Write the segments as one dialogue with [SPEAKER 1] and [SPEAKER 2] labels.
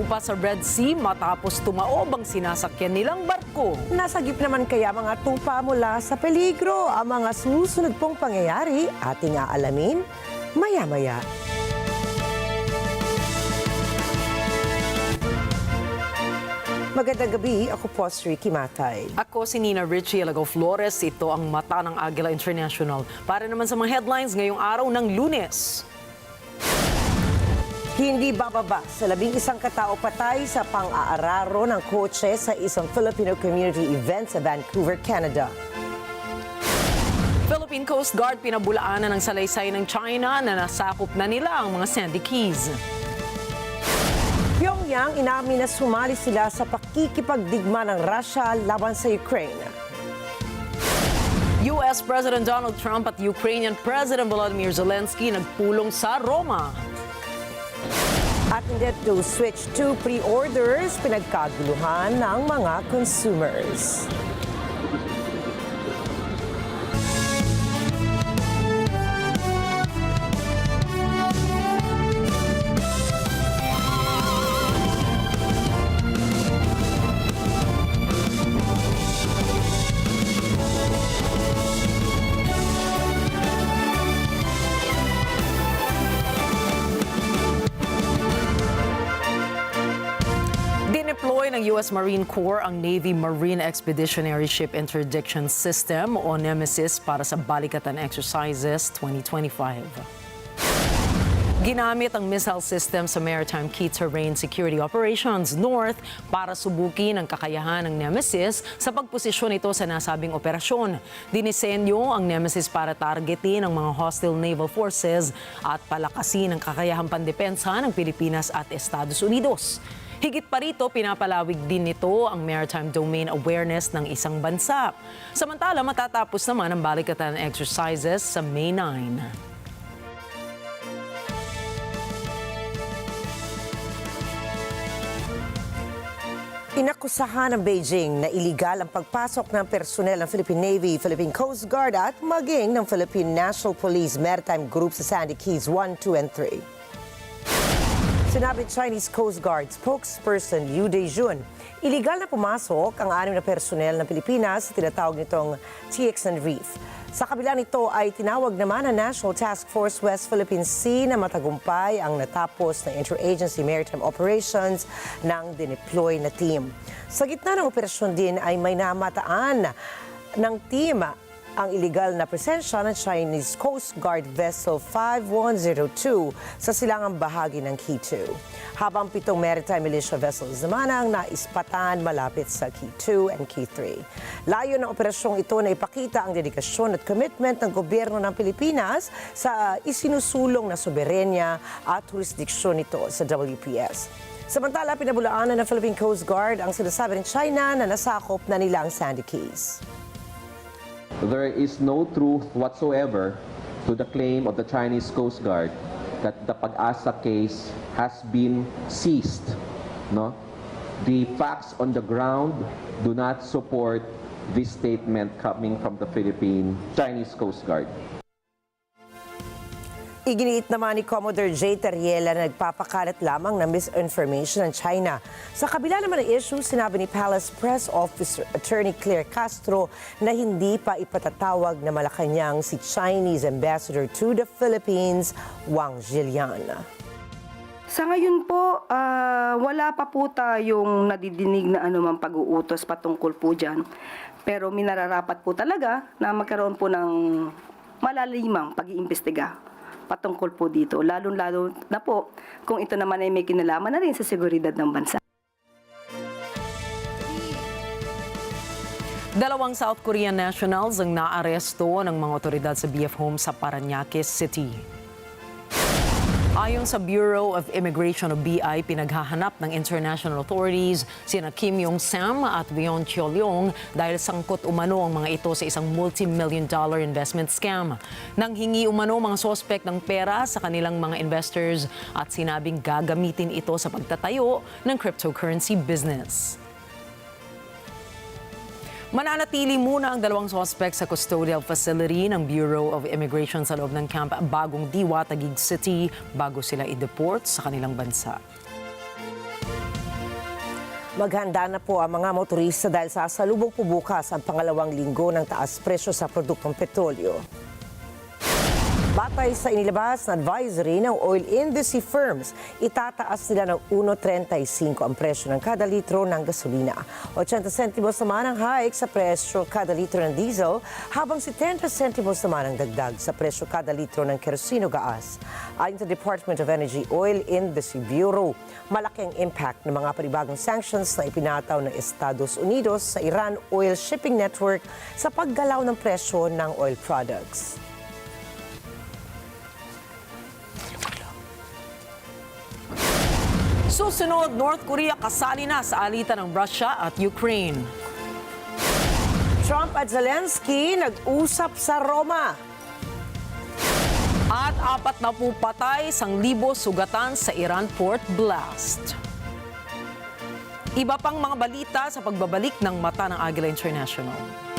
[SPEAKER 1] Sumpa sa Red Sea matapos tumaob ang sinasakyan nilang barko.
[SPEAKER 2] Nasagip naman kaya mga tupa mula sa peligro. Ang mga susunod pong pangyayari ating aalamin maya-maya. Magandang gabi, ako po si Ricky Matay.
[SPEAKER 1] Ako si Nina Richie Alago Flores. Ito ang mata ng Agila International. Para naman sa mga headlines ngayong araw ng Lunes.
[SPEAKER 2] Hindi bababa sa 11 katao patay sa pang-aararo ng kotse sa isang Filipino community event sa Vancouver, Canada.
[SPEAKER 1] Philippine Coast Guard pinabulaanan ng salaysay ng China na nasakop na nila ang mga Sandy Keys.
[SPEAKER 2] Pyongyang inamin na sumali sila sa pakikipagdigma ng Russia laban sa Ukraine.
[SPEAKER 1] US President Donald Trump at Ukrainian President Volodymyr Zelenskyy nagpulong sa Roma.
[SPEAKER 2] At Nintendo Switch 2 pre-orders, pinagkaguluhan ng mga consumers.
[SPEAKER 1] Dineploy ng US Marine Corps ang Navy Marine Expeditionary Ship Interdiction System o Nemesis para sa Balikatan Exercises 2025. Ginamit ang missile system sa Maritime Key Terrain Security Operations North para subukin ang kakayahan ng Nemesis sa pagposisyon nito sa nasabing operasyon. Dinisenyo ang Nemesis para targetin ang mga hostile naval forces at palakasin ang kakayahang pandepensa ng Pilipinas at Estados Unidos. Higit pa rito, pinapalawig din nito ang maritime domain awareness ng isang bansa. Samantala, matatapos naman ang balikatan exercises sa May 9.
[SPEAKER 2] Inakusahan ng Beijing na iligal ang pagpasok ng personel ng Philippine Navy, Philippine Coast Guard at maging ng Philippine National Police Maritime Group sa Sandy Keys 1, 2, and 3. Sinabi Chinese Coast Guard spokesperson Yu Dejun, iligal na pumasok ang 6 na personel ng Pilipinas sa tinatawag nitong TX and Reef. Sa kabila nito ay tinawag naman ang National Task Force West Philippine Sea na matagumpay ang natapos na interagency maritime operations ng dineploy na team. Sa gitna ng operasyon din ay may namataan ng team ang iligal na presensya ng Chinese Coast Guard Vessel 5102 sa silangang bahagi ng Key 2. Habang 7 maritime militia vessels naman ang naispatan malapit sa Key 2 and Key 3. Layo ng operasyong ito na ipakita ang dedikasyon at commitment ng gobyerno ng Pilipinas sa isinusulong na soberenya at jurisdiksyon nito sa WPS. Samantala, pinabulaanan ng Philippine Coast Guard ang sinasabi ng China na nasakop na nila ang Sandy Keys.
[SPEAKER 3] There is no truth whatsoever to the claim of the Chinese Coast Guard that the Pag-asa case has been seized. No? The facts on the ground do not support this statement coming from the Philippine Chinese Coast Guard.
[SPEAKER 2] Iginiit naman ni Commodore J. Terriela na nagpapakalat lamang ng misinformation ng China. Sa kabila naman ng issue, sinabi ni Palace Press Officer Attorney Claire Castro na hindi pa ipatatawag na Malacanang si Chinese Ambassador to the Philippines, Wang Zhilian.
[SPEAKER 4] Sa ngayon po, wala pa po tayong nadidinig na anumang pag-uutos patungkol po dyan. Pero minararapat po talaga na magkaroon po ng malalimang pag-iimbestiga patungkol po dito, lalo-lalo na po kung ito naman ay may kinalaman na rin sa seguridad ng bansa.
[SPEAKER 1] 2 South Korean nationals ang naaresto ng mga otoridad sa BF Home sa Parañaque City. Ayon sa Bureau of Immigration o BI, pinaghahanap ng international authorities sina Kim Yong-sam at Won Chol-yong dahil sangkot umano ang mga ito sa isang multi-million-dollar investment scam. Nang hingi umano mga sospek ng pera sa kanilang mga investors at sinabing gagamitin ito sa pagtatayo ng cryptocurrency business. Mananatili muna ang 2 suspect sa custodial facility ng Bureau of Immigration sa loob ng Camp Bagong Diwa, Taguig City bago sila i-deport sa kanilang bansa.
[SPEAKER 2] Maghanda na po ang mga motorista dahil sasalubong po bukas ang pangalawang linggo ng taas presyo sa produktong petrolyo. Batay sa inilabas na advisory ng oil industry firms, itataas nila ng 1.35 ang presyo ng kada litro ng gasolina. 80 centimos naman ang hike sa presyo kada litro ng diesel, habang 70 centimos naman ang dagdag sa presyo kada litro ng kerosino gas. Ayon sa Department of Energy Oil Industry Bureau, malaking impact ng mga panibagong sanctions na ipinataw ng Estados Unidos sa Iran Oil Shipping Network sa paggalaw ng presyo ng oil products.
[SPEAKER 1] Susunod, North Korea kasali na sa alitan ng Russia at Ukraine.
[SPEAKER 2] Trump at Zelenskyy nag-usap sa Roma.
[SPEAKER 1] At 40 patay, 1,000 sugatan sa Iran port blast. Iba pang mga balita sa pagbabalik ng mata ng Agila International.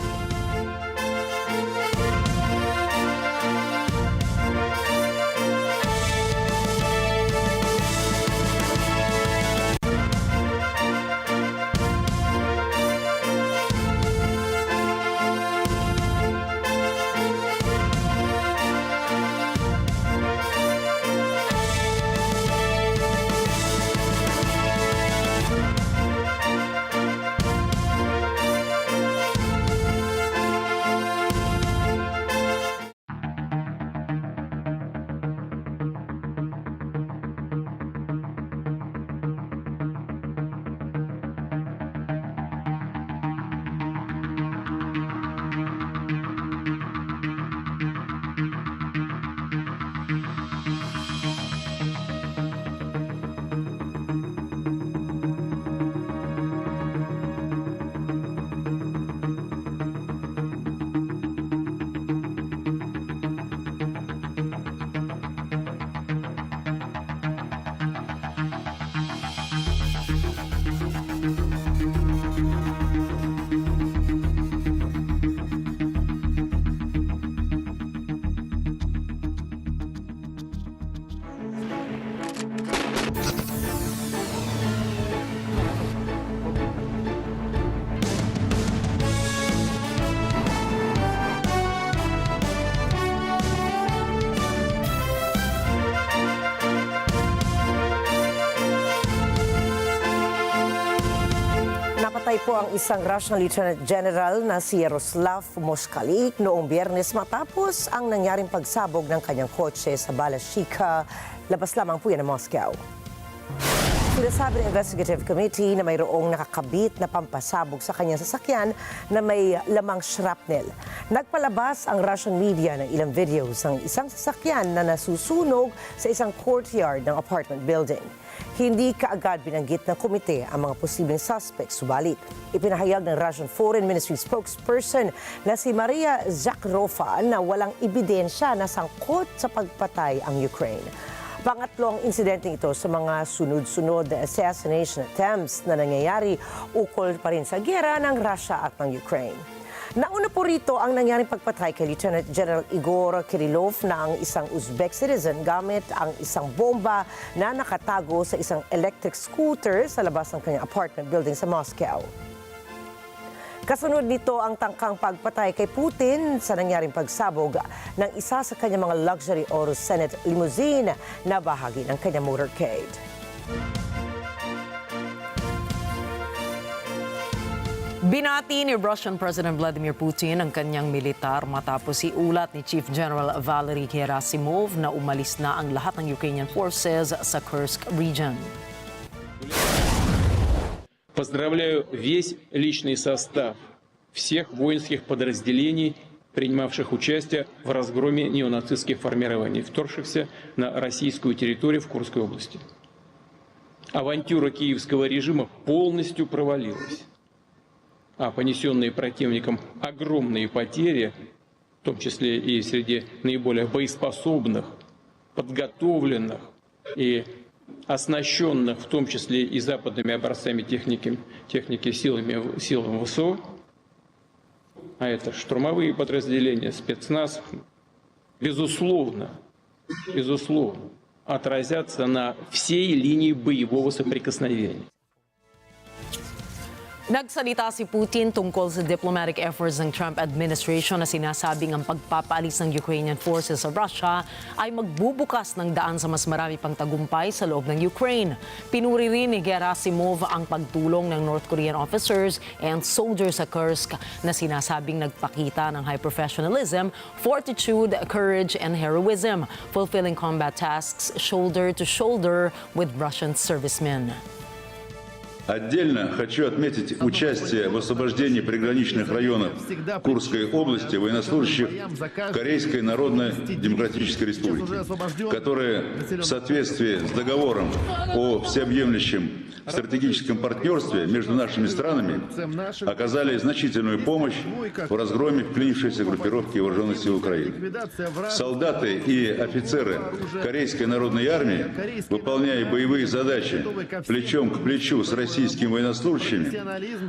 [SPEAKER 2] Namatay po ang isang Russian Lieutenant General na si Yaroslav Moskalik noong Biyernes matapos ang nangyaring pagsabog ng kanyang kotse sa Balashika, labas lamang po yan ng Moscow. Sinasabi ng Investigative Committee na mayroong nakakabit na pampasabog sa kanyang sasakyan na may lamang shrapnel. Nagpalabas ang Russian media ng ilang videos ng isang sasakyan na nasusunog sa isang courtyard ng apartment building. Hindi kaagad binanggit ng komite ang mga posibleng suspects, subalit ipinahayag ng Russian Foreign Ministry spokesperson na si Maria Zakharova na walang ebidensya na sangkot sa pagpatay ang Ukraine. Pangatlong insidente ito sa mga sunod-sunod na assassination attempts na nangyayari ukol pa rin sa giyera ng Russia at ng Ukraine. Nauna po rito ang nangyaring pagpatay kay Lieutenant General Igor Kirillov na ang isang Uzbek citizen gamit ang isang bomba na nakatago sa isang electric scooter sa labas ng kanyang apartment building sa Moscow. Kasunod nito ang tangkang pagpatay kay Putin sa nangyaring pagsabog ng isa sa kanyang mga luxury Aurus Senate limousine na bahagi ng kanyang motorcade.
[SPEAKER 1] Binati ni Russian President Vladimir Putin ang kanyang militar matapos iulat ni Chief General Valery Gerasimov na umalis na ang lahat ng Ukrainian forces sa Kursk region.
[SPEAKER 5] Поздравляю весь личный состав всех воинских подразделений, принимавших участие в разгроме неонацистских формирований, вторгшихся на российскую территорию в Курской области. Авантюра киевского режима полностью провалилась, а понесенные противником огромные потери, в том числе и среди наиболее боеспособных, подготовленных и оснащенных, в том числе и западными образцами техники силами ВСО, а это штурмовые подразделения, спецназ, безусловно, отразятся на всей линии боевого соприкосновения.
[SPEAKER 1] Nagsalita si Putin tungkol sa diplomatic efforts ng Trump administration na sinasabing ang pagpapaalis ng Ukrainian forces sa Russia ay magbubukas ng daan sa mas marami pang tagumpay sa loob ng Ukraine. Pinuri rin ni Gerasimov ang pagtulong ng North Korean officers and soldiers sa Kursk na sinasabing nagpakita ng high professionalism, fortitude, courage, and heroism, fulfilling combat tasks shoulder to shoulder with Russian servicemen.
[SPEAKER 6] Отдельно хочу отметить участие в освобождении приграничных районов Курской области военнослужащих Корейской Народно-Демократической Республики, которые в соответствии с договором о всеобъемлющем стратегическом партнерстве между нашими странами оказали значительную помощь в разгроме вклинившейся группировки вооруженных сил Украины. Солдаты и офицеры Корейской Народной Армии, выполняя боевые задачи плечом к плечу с российскими военнослужащими,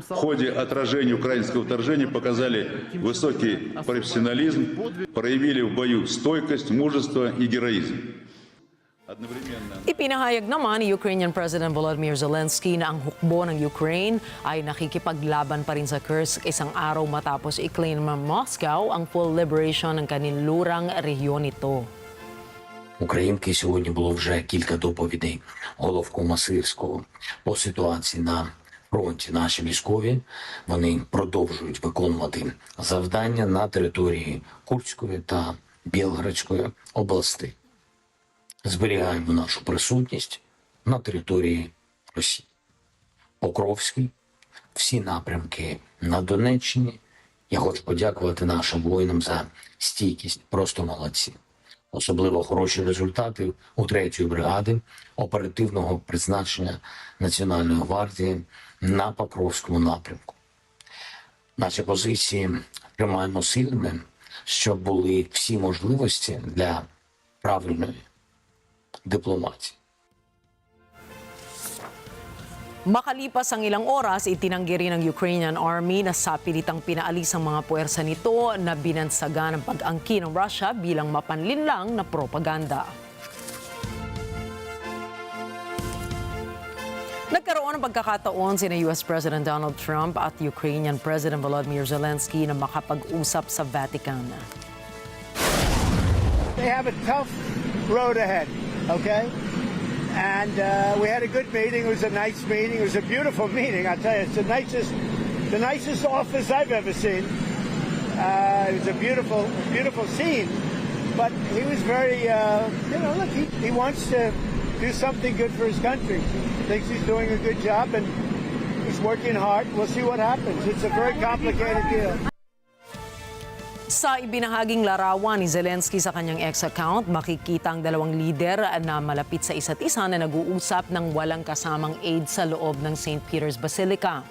[SPEAKER 6] в ходе отражения украинского вторжения показали высокий профессионализм, проявили в бою стойкость, мужество и героизм.
[SPEAKER 1] Ipinahayag naman ni Ukrainian President Volodymyr Zelenskyy na ang hukbo ng Ukraine ay nakikipaglaban pa rin sa Kursk isang araw matapos i-claim ng Moscow ang full liberation ng kaninlurang rehiyon nito.
[SPEAKER 7] Українки сьогодні було вже кілька доповідей головкома Сирського по ситуації на фронті. Наші військові, вони продовжують виконувати завдання на території Курської та Білградської областей. Зберігаємо нашу присутність на території Росії. Покровський, всі напрямки на Донеччині. Я хочу подякувати нашим воїнам за стійкість, просто молодці. Особливо хороші результати у 3-ї бригади оперативного призначення Національної гвардії на Покровському напрямку. Наші позиції тримаємо сильними, щоб були всі можливості для правильної дипломатії.
[SPEAKER 1] Makalipas ang ilang oras, itinanggi rin ng Ukrainian Army na sapilitang pinaalis ang mga puwersa nito na binansagan ang pag-angkin ng Russia bilang mapanlinlang na propaganda. Nagkaroon ng pagkakataon sina US President Donald Trump at Ukrainian President Volodymyr Zelenskyy na makapag-usap sa Vatican.
[SPEAKER 8] They have a tough road ahead, okay? And we had a good meeting. It was a nice meeting. It was a beautiful meeting. I'll tell you, it's the nicest office I've ever seen. It was a beautiful scene. But he was very, look, he wants to do something good for his country. Thinks he's doing a good job, and he's working hard. We'll see what happens. It's a very complicated deal.
[SPEAKER 1] Sa ibinahaging larawan ni Zelenskyy sa kanyang X-account, makikita ang dalawang lider na malapit sa isa't isa na nag-uusap ng walang kasamang aide sa loob ng St. Peter's Basilica.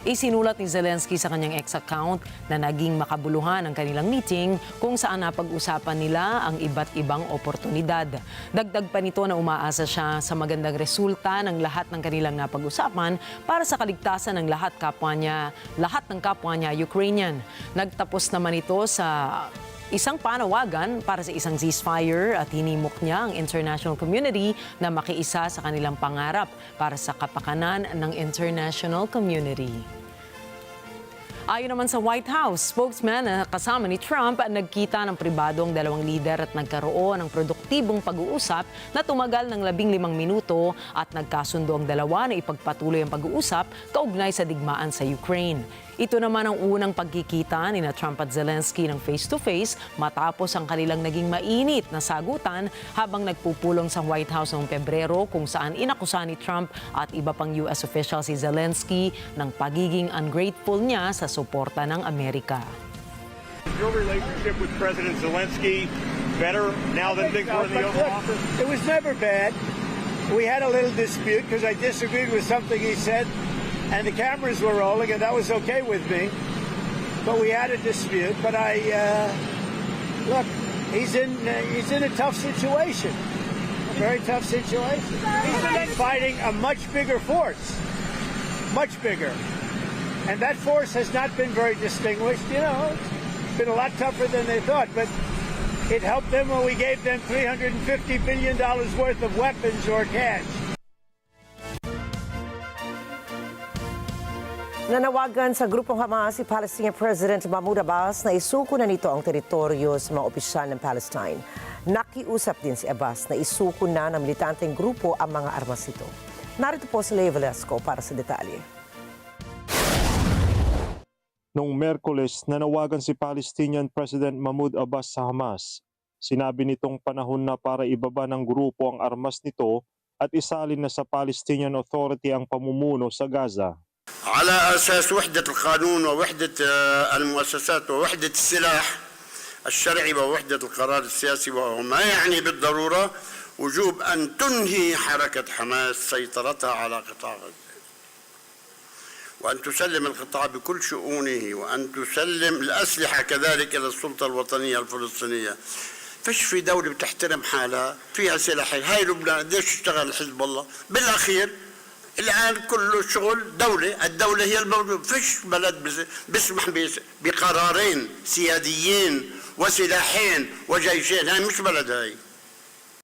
[SPEAKER 1] Isinulat ni Zelenskyy sa kanyang X-account na naging makabuluhan ang kanilang meeting kung saan napag-usapan nila ang iba't ibang oportunidad. Dagdag pa nito na umaasa siya sa magandang resulta ng lahat ng kanilang napag-usapan para sa kaligtasan ng lahat ng kapwa niya Ukrainian. Nagtapos naman ito sa isang panawagan para sa isang ceasefire at hinimok niya ang international community na makiisa sa kanilang pangarap para sa kapakanan ng international community. Ayon naman sa White House, spokesman na kasama ni Trump, nagkita ng pribadong dalawang lider at nagkaroon ng produktibong pag-uusap na tumagal ng 15 minuto at nagkasundo ang dalawa na ipagpatuloy ang pag-uusap kaugnay sa digmaan sa Ukraine. Ito naman ang unang pagkikita ni Trump at Zelenskyy ng face-to-face matapos ang kanilang naging mainit na sagutan habang nagpupulong sa White House noong Pebrero kung saan inakusa ni Trump at iba pang US official si Zelenskyy ng pagiging ungrateful niya sa suporta ng Amerika.
[SPEAKER 9] Your relationship with President Zelenskyy better now that things were in the Oval Office?
[SPEAKER 8] It was never bad. We had a little dispute because I disagreed with something he said, and the cameras were rolling, and that was okay with me. But we had a dispute. But look, he's in a tough situation, a very tough situation. He's fighting a much bigger force, much bigger, and that force has not been very distinguished. It's been a lot tougher than they thought, but it helped them when we gave them $350 billion worth of weapons or cash.
[SPEAKER 2] Nanawagan sa grupong Hamas si Palestinian President Mahmoud Abbas na isuko na nito ang teritoryo sa mga opisyal ng Palestine. Nakiusap din si Abbas na isuko na ng militanteng grupo ang mga armas nito. Narito po si Lea Velasco para sa detalye.
[SPEAKER 10] Noong Miyerkules, nanawagan si Palestinian President Mahmoud Abbas sa Hamas. Sinabi nitong panahon na para ibaba ng grupo ang armas nito at isalin na sa Palestinian Authority ang pamumuno sa Gaza.
[SPEAKER 11] على أساس وحدة القانون ووحدة المؤسسات ووحدة السلاح الشرعي ووحدة القرار السياسي وما يعني بالضرورة وجوب أن تنهي حركة حماس سيطرتها على قطاع غزة وأن تسلم القطاع بكل شؤونه وأن تسلم الأسلحة كذلك إلى السلطة الوطنية الفلسطينية. فيش في دولة بتحترم حالها فيها سلاح. هاي لبنان قديش اشتغل حزب الله بالأخير الآن كله شغل دولة. الدولة هي الموجود. فيش بلد بيسمح بقرارين سياديين وسلاحين وجيشين. هاي مش بلد هاي.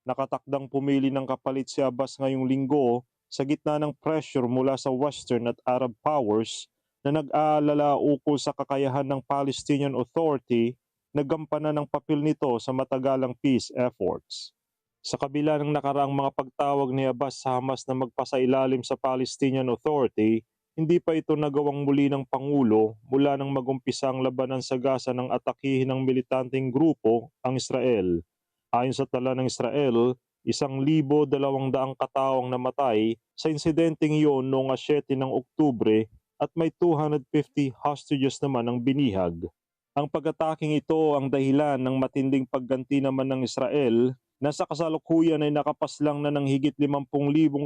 [SPEAKER 10] Nakatakdang pumili ng kapalit si Abbas ngayong linggo sa gitna ng pressure mula sa Western at Arab powers na nag-aalala ukol sa kakayahan ng Palestinian Authority na gampanan ng papel nito sa matagalang peace efforts. Sa kabila ng nakaraang mga pagtawag ni Abbas sa Hamas na magpasailalim sa Palestinian Authority, hindi pa ito nagawang muli ng Pangulo mula nang magumpisa ang labanan sa Gaza ng atakihin ng militanteng grupo ang Israel. Ayon sa tala ng Israel, 1,200 katawang namatay sa insidenteng iyon noong 7 ng Oktubre at may 250 hostages naman ang binihag. Ang pag-ataking ito ang dahilan ng matinding pagganti naman ng Israel na sa kasalukuyan ay nakapaslang na ng higit 50,000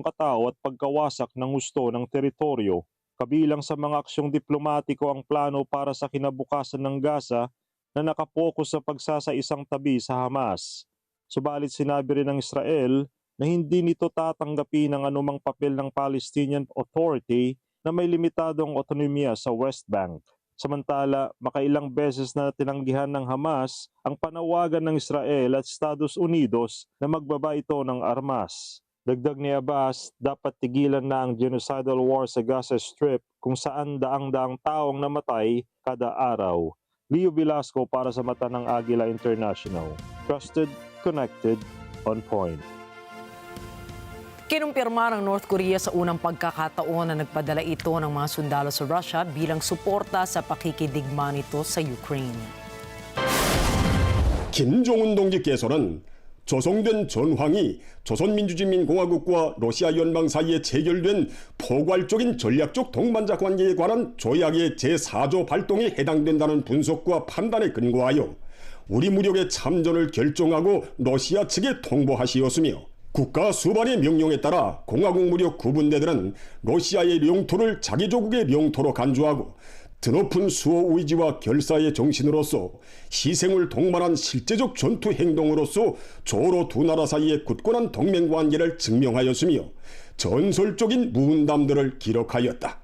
[SPEAKER 10] katao at pagkawasak ng husto ng teritoryo. Kabilang sa mga aksyong diplomatiko ang plano para sa kinabukasan ng Gaza na nakapokus sa pagsasaisang tabi sa Hamas. Subalit sinabi rin ng Israel na hindi nito tatanggapin ang anumang papel ng Palestinian Authority na may limitadong otonomiya sa West Bank. Samantala, makailang beses na tinanggihan ng Hamas ang panawagan ng Israel at Estados Unidos na magbaba ito ng armas. Dagdag ni Abbas, dapat tigilan na ang genocidal war sa Gaza Strip kung saan daang-daang taong namatay kada araw. Lea Velasco para sa mata ng Agila International. Trusted, connected, on point.
[SPEAKER 1] Kinumpirma ng North Korea sa unang pagkakataon na nagpadala ito ng mga sundalo sa Russia bilang suporta sa pakikidigma nito sa Ukraine.
[SPEAKER 12] 김종은 동지께서는 조성된 전황이 조선민주주의인민공화국과 러시아 연방 사이에 체결된 포괄적인 전략적 동반자 관계에 관한 조약의 제4조 발동에 해당된다는 분석과 판단에 근거하여 우리 무력의 참전을 결정하고 러시아 측에 통보하시었으며 국가 수반의 명령에 따라 공화국 무력 구분대들은 러시아의 영토를 자기 조국의 영토로 간주하고 드높은 수호 의지와 결사의 정신으로서 희생을 동반한 실제적 전투 행동으로서 조로 두 나라 사이의 굳건한 동맹관계를 증명하였으며 전설적인 무운담들을 기록하였다.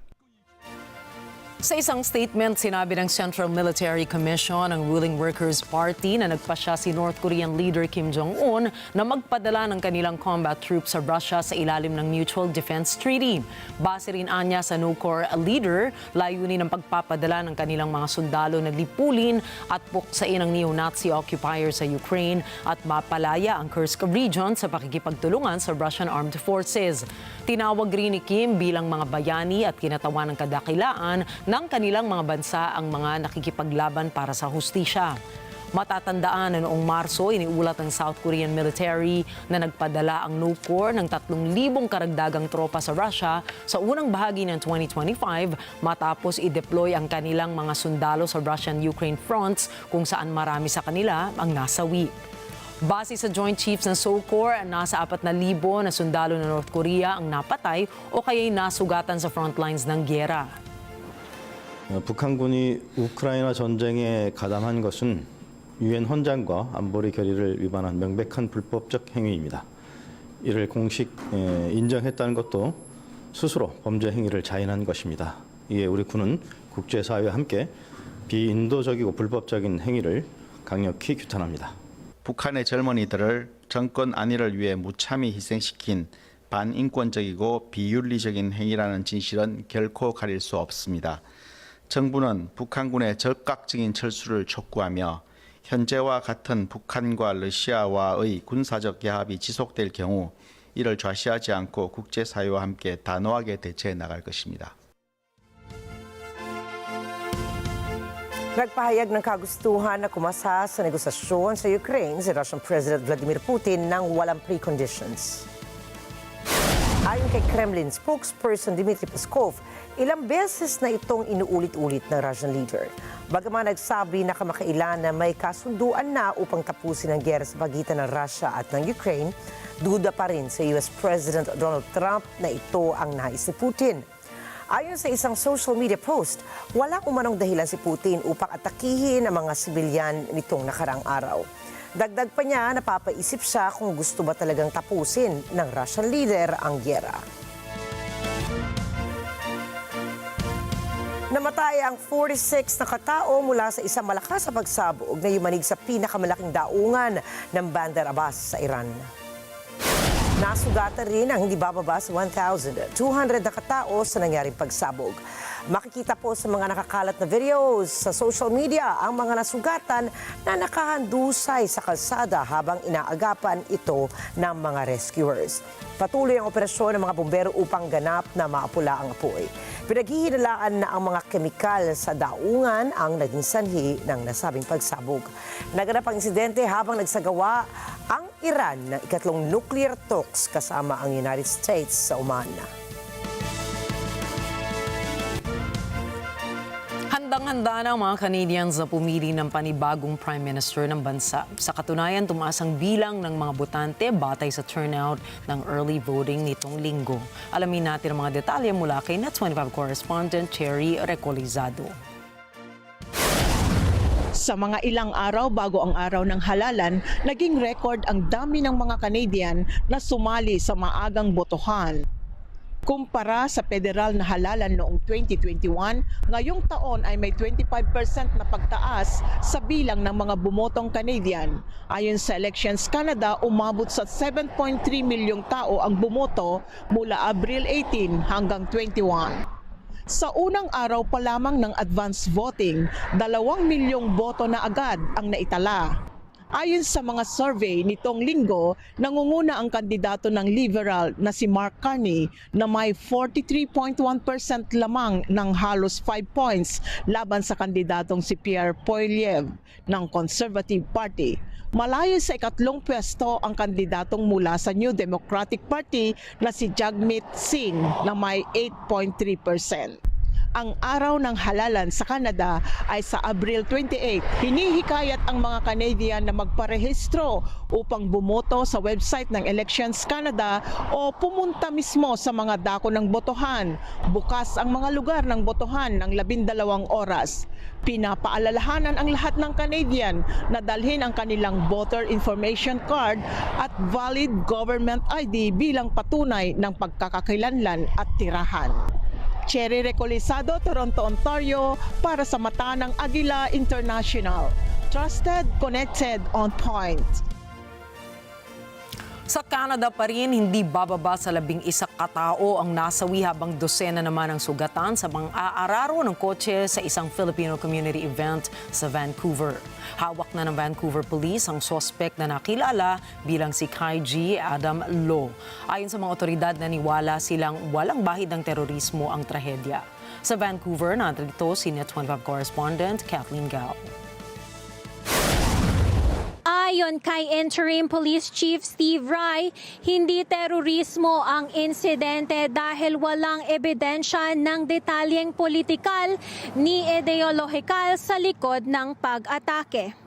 [SPEAKER 1] Sa isang statement, sinabi ng Central Military Commission ng ruling Workers' Party na nagpasya si North Korean leader Kim Jong-un na magpadala ng kanilang combat troops sa Russia sa ilalim ng Mutual Defense Treaty. Base rin anya sa no-core leader, layunin ng pagpapadala ng kanilang mga sundalo na lipulin at puksain ang neo-Nazi occupier sa Ukraine at mapalaya ang Kursk region sa pakikipagtulungan sa Russian Armed Forces. Tinawag rin ni Kim bilang mga bayani at kinatawan ng kadakilaan ng kanilang mga bansa ang mga nakikipaglaban para sa hustisya. Matatandaan na noong Marso, iniulat ng South Korean military na nagpadala ang no-core ng 3,000 karagdagang tropa sa Russia sa unang bahagi ng 2025 matapos i-deploy ang kanilang mga sundalo sa Russian-Ukraine fronts kung saan marami sa kanila ang nasawi. Base sa Joint Chiefs ng SOCOR, nasa 4,000 na sundalo ng North Korea ang napatay o kaya'y nasugatan sa frontlines ng gyera.
[SPEAKER 13] 북한군이 우크라이나 전쟁에 가담한 것은 유엔 헌장과 안보리 결의를 위반한 명백한 불법적 행위입니다. 이를 공식 인정했다는 것도 스스로 범죄 행위를 자인한 것입니다. 이에 우리 군은 국제사회와 함께 비인도적이고 불법적인 행위를 강력히 규탄합니다.
[SPEAKER 14] 북한의 젊은이들을 정권 안위를 위해 무참히 희생시킨 반인권적이고 비윤리적인 행위라는 진실은 결코 가릴 수 없습니다. 정부는 북한군의 적극적인 철수를 촉구하며 현재와 같은 북한과 러시아와의 군사적 야합이 지속될 경우 이를 좌시하지 않고 국제사회와 함께 단호하게 대처해 나갈 것입니다.
[SPEAKER 2] Nagpahayag ng kagustuhan na kumasa sa negosasyon sa Ukraine si Russian President Vladimir Putin ng walang preconditions. Ayon kay Kremlin spokesperson Dmitry Peskov, ilang beses na itong inuulit-ulit ng Russian leader. Bagaman nagsabi na kamakailan na may kasunduan na upang tapusin ang giyera sa pagitan ng Russia at ng Ukraine, duda pa rin sa US President Donald Trump na ito ang nais ni Putin. Ayon sa isang social media post, wala umanong dahilan si Putin upang atakihin ang mga sibilyan nitong nakarang araw. Dagdag pa niya, napapaisip siya kung gusto ba talagang tapusin ng Russian leader ang giyera. Namatay ang 46 na katao mula sa isang malakas na pagsabog na yumanig sa pinakamalaking daungan ng Bandar Abbas sa Iran. Nasugatan rin ang hindi bababa sa 1,200 na katao sa nangyaring pagsabog. Makikita po sa mga nakakalat na videos sa social media ang mga nasugatan na nakahandusay sa kalsada habang inaagapan ito ng mga rescuers. Patuloy ang operasyon ng mga bumbero upang ganap na maapula ang apoy. Pinaghihinalaan na ang mga kemikal sa daungan ang naging sanhi ng nasabing pagsabog. Naganap ang insidente habang nagsagawa ang Iran ng ikatlong nuclear talks kasama ang United States sa Oman.
[SPEAKER 1] Handang-handa na ang mga Canadians na pumili ng panibagong Prime Minister ng bansa. Sa katunayan, tumaas ang bilang ng mga botante batay sa turnout ng early voting nitong linggo. Alamin natin ang mga detalye mula kay NET25 correspondent Cherry Recolizado.
[SPEAKER 15] Sa mga ilang araw bago ang araw ng halalan, naging record ang dami ng mga Canadian na sumali sa maagang botohan. Kumpara sa federal na halalan noong 2021, ngayong taon ay may 25% na pagtaas sa bilang ng mga bumotong Canadian. Ayon sa Elections Canada, umabot sa 7.3 milyong tao ang bumoto mula Abril 18 hanggang 21. Sa unang araw pa lamang ng advance voting, 2 milyong boto na agad ang naitala. Ayon sa mga survey nitong linggo, nangunguna ang kandidato ng Liberal na si Mark Carney na may 43.1% lamang ng halos 5 points laban sa kandidatong si Pierre Poilievre ng Conservative Party. Malayo sa ikatlong pwesto ang kandidatong mula sa New Democratic Party na si Jagmeet Singh na may 8.3%. Ang araw ng halalan sa Canada ay sa Abril 28. Hinihikayat ang mga Canadian na magparehistro upang bumoto sa website ng Elections Canada o pumunta mismo sa mga dako ng botohan. Bukas ang mga lugar ng botohan ng 12 oras. Pinapaalalahanan ang lahat ng Canadian na dalhin ang kanilang voter information card at valid government ID bilang patunay ng pagkakakilanlan at tirahan. Cherry Recolizado, Toronto, Ontario, para sa mata ng Agila International. Trusted, connected, on point.
[SPEAKER 1] Sa Canada pa rin, hindi bababa sa 11 katao ang nasawi habang dosena naman ang sugatan sa mga aararo ng kotse sa isang Filipino community event sa Vancouver. Hawak na ng Vancouver Police ang suspect na nakilala bilang si Kai G. Adam Lo. Ayon sa mga otoridad, naniwala silang walang bahid ng terorismo ang trahedya. Sa Vancouver, narito si NET25 correspondent Kathleen Gao.
[SPEAKER 16] Ayon kay Interim Police Chief Steve Rai, hindi terorismo ang insidente dahil walang ebidensya ng detalyeng politikal ni ideolohikal sa likod ng pag-atake.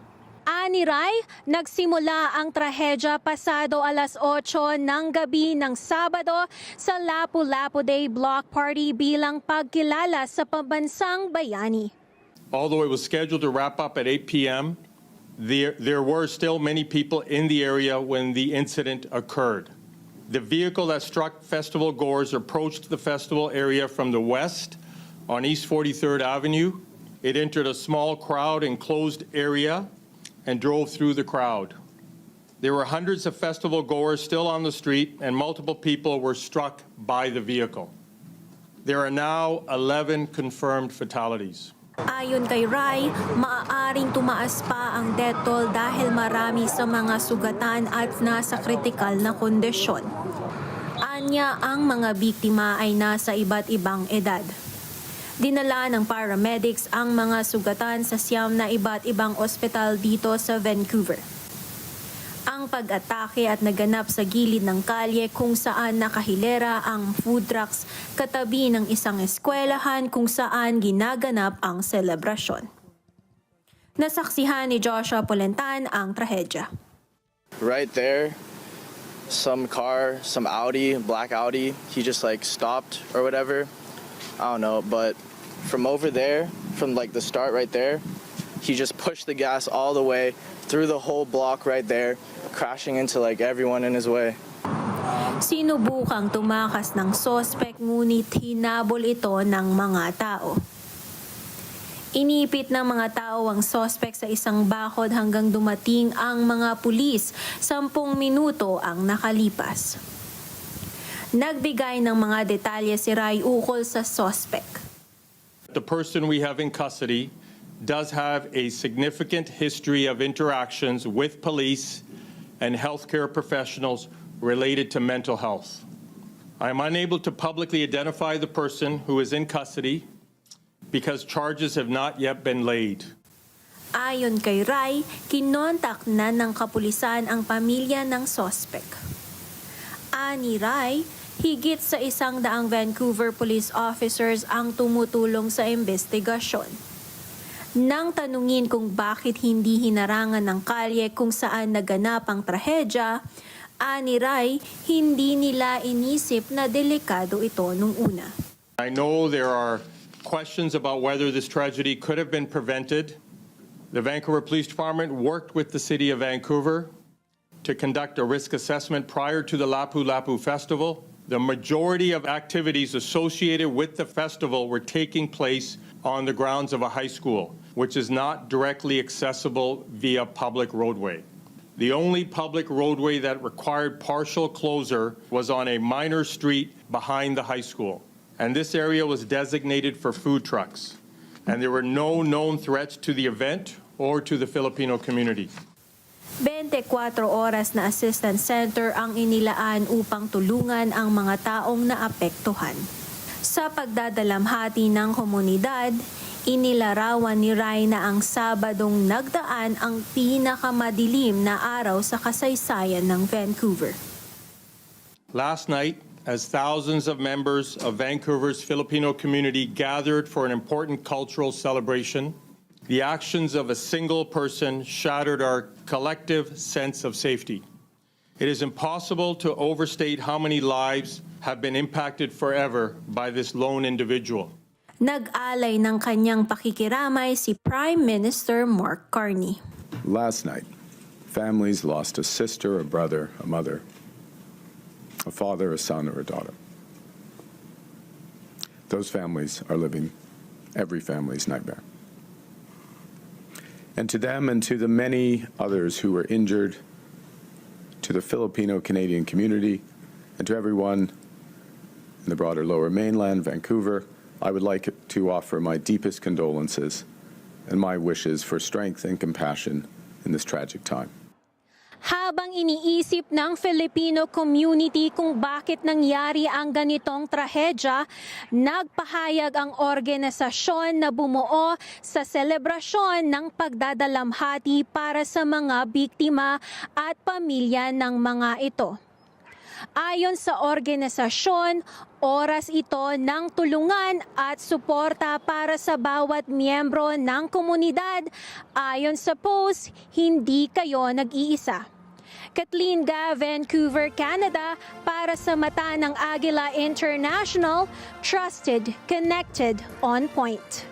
[SPEAKER 16] Ani Rai, nagsimula ang trahedya pasado alas 8 ng gabi ng Sabado sa Lapu-Lapu Day Block Party bilang pagkilala sa pambansang bayani.
[SPEAKER 5] Although it was scheduled to wrap up at 8 p.m., there were still many people in the area when the incident occurred. The vehicle that struck festival goers approached the festival area from the west on East 43rd Avenue. It entered a small crowd enclosed area and drove through the crowd. There were hundreds of festival goers still on the street, and multiple people were struck by the vehicle. There are now 11 confirmed fatalities.
[SPEAKER 16] Ayon kay Rai, maaaring tumaas pa ang death toll dahil marami sa mga sugatan at nasa kritikal na kondisyon. Anya, ang mga biktima ay nasa iba't ibang edad. Dinala ng paramedics ang mga sugatan sa siyam na iba't ibang ospital dito sa Vancouver. Ang pag-atake at naganap sa gilid ng kalye kung saan nakahilera ang food trucks katabi ng isang eskwelahan kung saan ginaganap ang selebrasyon. Nasaksihan ni Joshua Polentan ang trahedya.
[SPEAKER 17] Right there, some car, some Audi, black Audi, he just like stopped or whatever. I don't know, but from over there, from like the start right there, he just pushed the gas all the way through the whole block right there, crashing into like everyone in his way.
[SPEAKER 16] Sinubukang tumakas ng sospek ngunit hinabol ito ng mga tao. Inipit ng mga tao ang sospek sa isang bakod hanggang dumating ang mga pulis. 10 minuto ang nakalipas. Nagbigay ng mga detalye si Rai ukol sa sospek.
[SPEAKER 5] The person we have in custody does have a significant history of interactions with police and healthcare professionals related to mental health. I am unable to publicly identify the person who is in custody because charges have not yet been laid.
[SPEAKER 16] Ayon kay Rai, kinontak na ng kapulisan ang pamilya ng sospek. Ani Rai, higit sa 100 Vancouver police officers ang tumutulong sa investigasyon. Nang tanungin kung bakit hindi hinarangan ng kalye kung saan naganap ang trahedya, ani Rai, hindi nila inisip na delikado ito nung una.
[SPEAKER 5] I know there are questions about whether this tragedy could have been prevented. The Vancouver Police Department worked with the City of Vancouver to conduct a risk assessment prior to the Lapu-Lapu Festival. The majority of activities associated with the festival were taking place on the grounds of a high school, which is not directly accessible via public roadway. The only public roadway that required partial closure was on a minor street behind the high school. And this area was designated for food trucks. And there were no known threats to the event or to the Filipino community.
[SPEAKER 16] 24 oras na assistance center ang inilaan upang tulungan ang mga taong naapektuhan. Sa pagdadalamhati ng komunidad, inilarawan ni Rai na ang Sabadong nagdaan ang pinakamadilim na araw sa kasaysayan ng Vancouver.
[SPEAKER 5] Last night, as thousands of members of Vancouver's Filipino community gathered for an important cultural celebration, the actions of a single person shattered our collective sense of safety. It is impossible to overstate how many lives have been impacted forever by this lone individual.
[SPEAKER 16] Nag-alay ng kanyang pakikiramay si Prime Minister Mark Carney.
[SPEAKER 18] Last night, families lost a sister, a brother, a mother, a father, a son, or a daughter. Those families are living every family's nightmare. And to them and to the many others who were injured, to the Filipino-Canadian community, and to everyone in the broader Lower Mainland, Vancouver, I would like to offer my deepest condolences and my wishes for strength and compassion in this tragic time.
[SPEAKER 16] Habang iniisip ng Filipino community kung bakit nangyari ang ganitong trahedya, nagpahayag ang organisasyon na bumuo sa selebrasyon ng pagdadalamhati para sa mga biktima at pamilya ng mga ito. Ayon sa organisasyon, oras ito ng tulungan at suporta para sa bawat miyembro ng komunidad. Ayon sa post, hindi kayo nag-iisa. Kathleen Ga, Vancouver, Canada, para sa mata ng Agila International, trusted, connected, on point.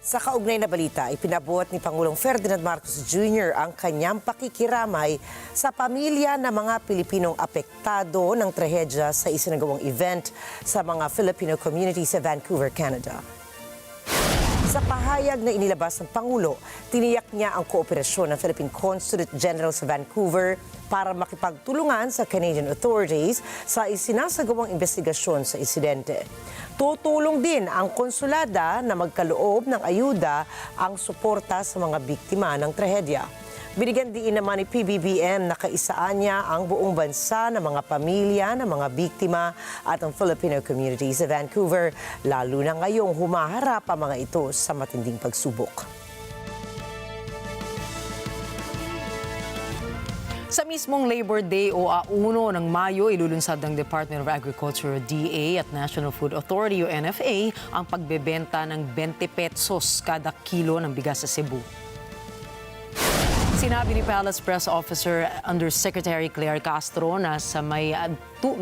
[SPEAKER 2] Sa kaugnay na balita, ipinabuhat ni Pangulong Ferdinand Marcos Jr. ang kanyang pakikiramay sa pamilya ng mga Pilipinong apektado ng trahedya sa isinagawang event sa mga Filipino community sa Vancouver, Canada. Sa Sa pahayag na inilabas ng Pangulo, tiniyak niya ang kooperasyon ng Philippine Consulate General sa Vancouver para makipagtulungan sa Canadian authorities sa isinasagawang investigasyon sa insidente. Tutulong din ang konsulada na magkaloob ng ayuda ang suporta sa mga biktima ng trahedya. Binigyan din naman ni PBBM na kaisaan niya ang buong bansa ng mga pamilya ng mga biktima at ang Filipino community sa Vancouver, lalo na ngayong humaharap ang mga ito sa matinding pagsubok.
[SPEAKER 1] Sa mismong Labor Day o 1 ng Mayo, ilulunsad ng Department of Agriculture DA at National Food Authority o NFA ang pagbebenta ng 20 pesos kada kilo ng bigas sa Cebu. Sinabi ni Palace Press Officer Undersecretary Claire Castro na sa May 2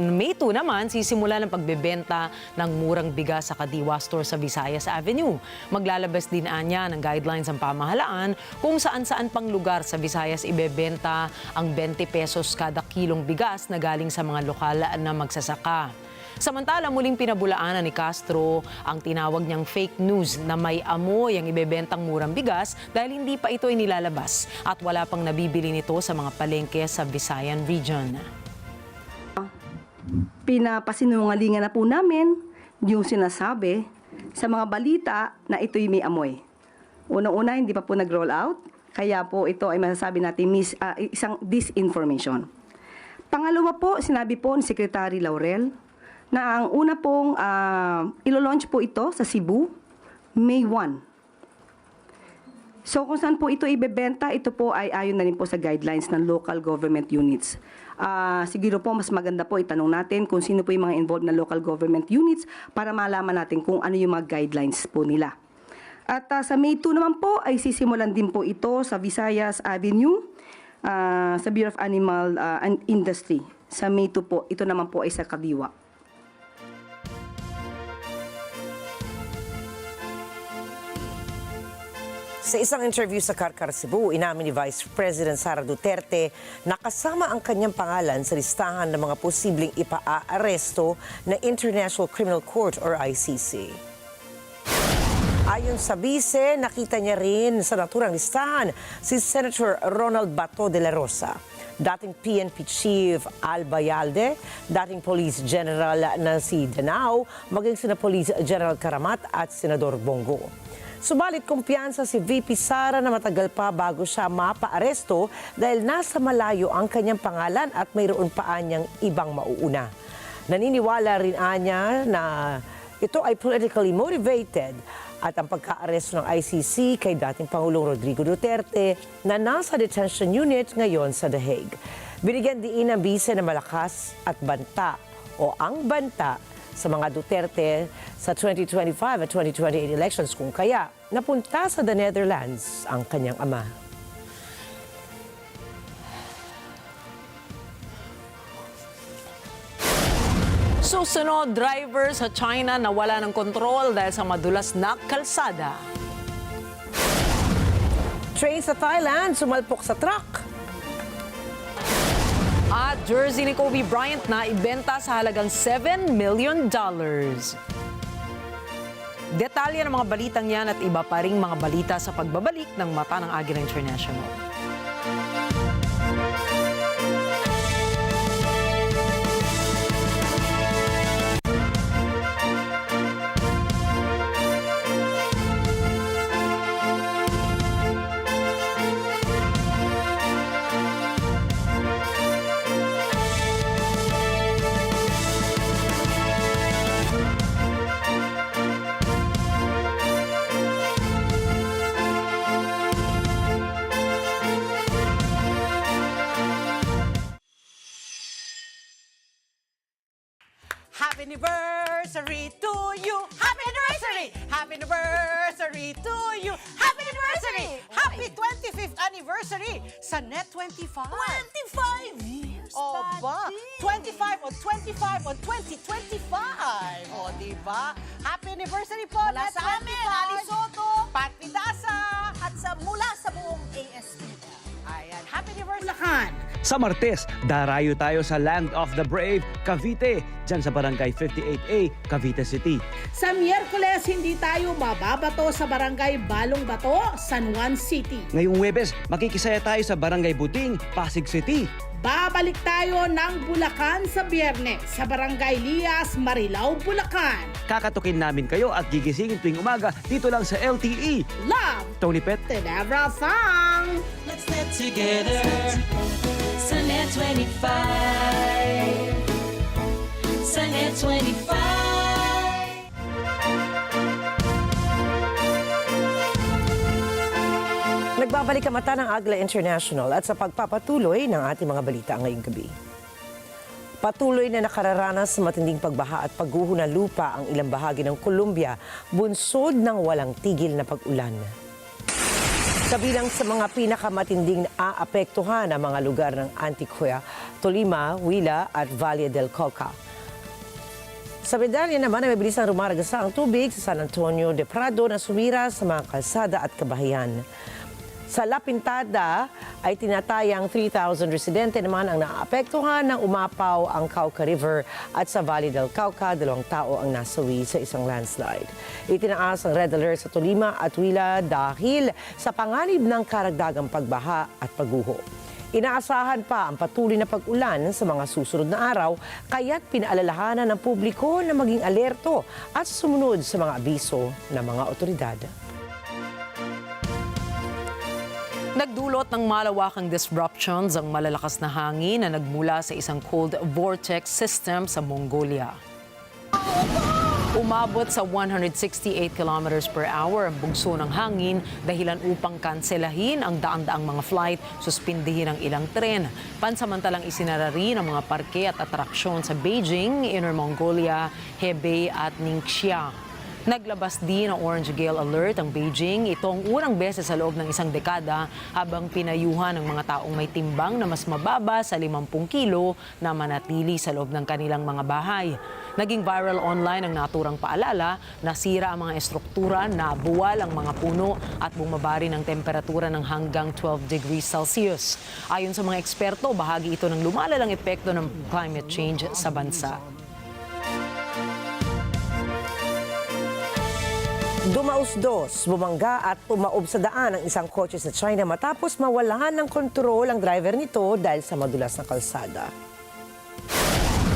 [SPEAKER 1] naman sisimula ng pagbebenta ng murang bigas sa Kadiwa Store sa Visayas Avenue. Maglalabas din anya ng guidelines ang pamahalaan kung saan-saan pang lugar sa Visayas ibebenta ang 20 pesos kada kilong bigas na galing sa mga lokal na magsasaka. Samantala, muling pinabulaanan ni Castro ang tinawag niyang fake news na may amoy ang ibebentang murang bigas dahil hindi pa ito inilalabas at wala pang nabibili nito sa mga palengke sa Visayan Region.
[SPEAKER 4] Pinapasinungalingan na po namin yung sinasabi sa mga balita na ito'y may amoy. Unang-una, hindi pa po nag-roll out, kaya po ito ay masasabi natin isang disinformation. Pangalawa po, sinabi po ni Secretary Laurel na ang una pong ilo-launch po ito sa Cebu, May 1. So kung saan po ito ibebenta, ito po ay ayon na rin po sa guidelines ng local government units. Siguro po mas maganda po itanong natin kung sino po yung mga involved na local government units para malaman natin kung ano yung mga guidelines po nila. At sa May 2 naman po ay sisimulan din po ito sa Visayas Avenue, sa Bureau of Animal and Industry. Sa May 2 po, ito naman po ay sa Kadiwa.
[SPEAKER 2] Sa isang interview sa Karkar, Cebu, inamin ni Vice President Sara Duterte na kasama ang kanyang pangalan sa listahan ng mga posibleng ipaaresto ng International Criminal Court or ICC. Ayon sa bise, nakita niya rin sa naturang listahan si Senator Ronald Bato de la Rosa, dating PNP Chief Al Bayalde, dating Police General na si Danao, maging sina Police General Karamat at Senador Bongo. Subalit kumpiyansa si VP Sara na matagal pa bago siya mapaaresto dahil nasa malayo ang kanyang pangalan at mayroon pa anyang ibang mauuna. Naniniwala rin anya na ito ay politically motivated at ang pagkaaresto ng ICC kay dating Pangulong Rodrigo Duterte na nasa detention unit ngayon sa The Hague. Binigyan diin ng bise na malakas at banta o ang banta sa mga Duterte sa 2025 at 2028 elections kung kaya napunta sa the Netherlands ang kanyang ama.
[SPEAKER 1] Susunod, driver sa China na wala ng kontrol dahil sa madulas na kalsada.
[SPEAKER 2] Train sa Thailand, sumalpok sa truck.
[SPEAKER 1] At jersey ni Kobe Bryant na ibenta sa halagang $7 million. Detalye ng mga balitang yan at iba pa ring mga balita sa pagbabalik ng Mata ng Agila International.
[SPEAKER 19] Happy anniversary to you! Happy anniversary! Happy anniversary to you! Happy anniversary! Happy 25th anniversary sa NET25! 25 years, o ba? 25 on 25 on 2025! O, diba? Happy anniversary po,
[SPEAKER 20] Mula
[SPEAKER 19] NET25!
[SPEAKER 20] sa amin, Ali Soto,
[SPEAKER 19] Pat Pidasa!
[SPEAKER 20] at mula sa buong ASPN.
[SPEAKER 19] Ayan, happy anniversary!
[SPEAKER 21] Sa Martes, darayo tayo sa Land of the Brave, Cavite, dyan sa Barangay 58A, Cavite City.
[SPEAKER 20] Sa Miyerkules, hindi tayo mababato sa Barangay Balong Bato, San Juan City.
[SPEAKER 21] Ngayong Huwebes, makikisaya tayo sa Barangay Buting, Pasig City.
[SPEAKER 20] Babalik tayo ng Bulacan sa Biyernes, sa Barangay Lias, Marilao, Bulacan.
[SPEAKER 21] Kakatukin namin kayo at gigisingin tuwing umaga dito lang sa LTE.
[SPEAKER 20] Love,
[SPEAKER 21] Tony Pet,
[SPEAKER 20] Tenebra Fang.
[SPEAKER 3] Let's get together sa NET25. Sa NET25.
[SPEAKER 2] Nagbabalik ang mata ng Agila International at sa pagpapatuloy ng ating mga balita ngayong gabi. Patuloy na nakararanas sa matinding pagbaha at pagguho ng lupa ang ilang bahagi ng Colombia, bunsod ng walang tigil na pag-ulan. Kabilang sa mga pinakamatinding aapektuhan ang mga lugar ng Antigua, Tolima, Huila at Valle del Cauca. Sa medalya naman ay mabilis na rumaragasa ang tubig sa San Antonio de Prado na sumira sa mga kalsada at kabahayan. Sa La Pintada ay tinatayang 3,000 residente naman ang naapektuhan ng umapaw ang Cauca River at sa Valle del Cauca, 2 tao ang nasawi sa isang landslide. Itinaas ang red alert sa Tolima at Huila dahil sa panganib ng karagdagang pagbaha at pagguho. Inaasahan pa ang patuloy na pag-ulan sa mga susunod na araw, kaya't pinaalalahanan ng publiko na maging alerto at sumunod sa mga abiso ng mga otoridad.
[SPEAKER 1] Nagdulot ng malawakang disruptions ang malalakas na hangin na nagmula sa isang cold vortex system sa Mongolia. Umabot sa 168 kilometers per hour ang bugso ng hangin dahilan upang kanselahin ang daan-daang mga flight, suspindihin ang ilang tren. Pansamantalang isinara rin ang mga parke at atraksyon sa Beijing, Inner Mongolia, Hebei at Ningxia. Naglabas din ng orange gale alert ang Beijing. Ito ang unang beses sa loob ng isang dekada habang pinayuhan ng mga taong may timbang na mas mababa sa 50 kilo na manatili sa loob ng kanilang mga bahay. Naging viral online ang naturang paalala, nasira ang mga estruktura, nabuwal ang mga puno at bumaba rin ang temperatura ng hanggang 12 degrees Celsius. Ayon sa mga eksperto, bahagi ito ng lumalalang epekto ng climate change sa bansa.
[SPEAKER 2] Dumausdos, bumangga at tumaob sa daan ang isang kotse sa China matapos mawalan ng kontrol ang driver nito dahil sa madulas na kalsada.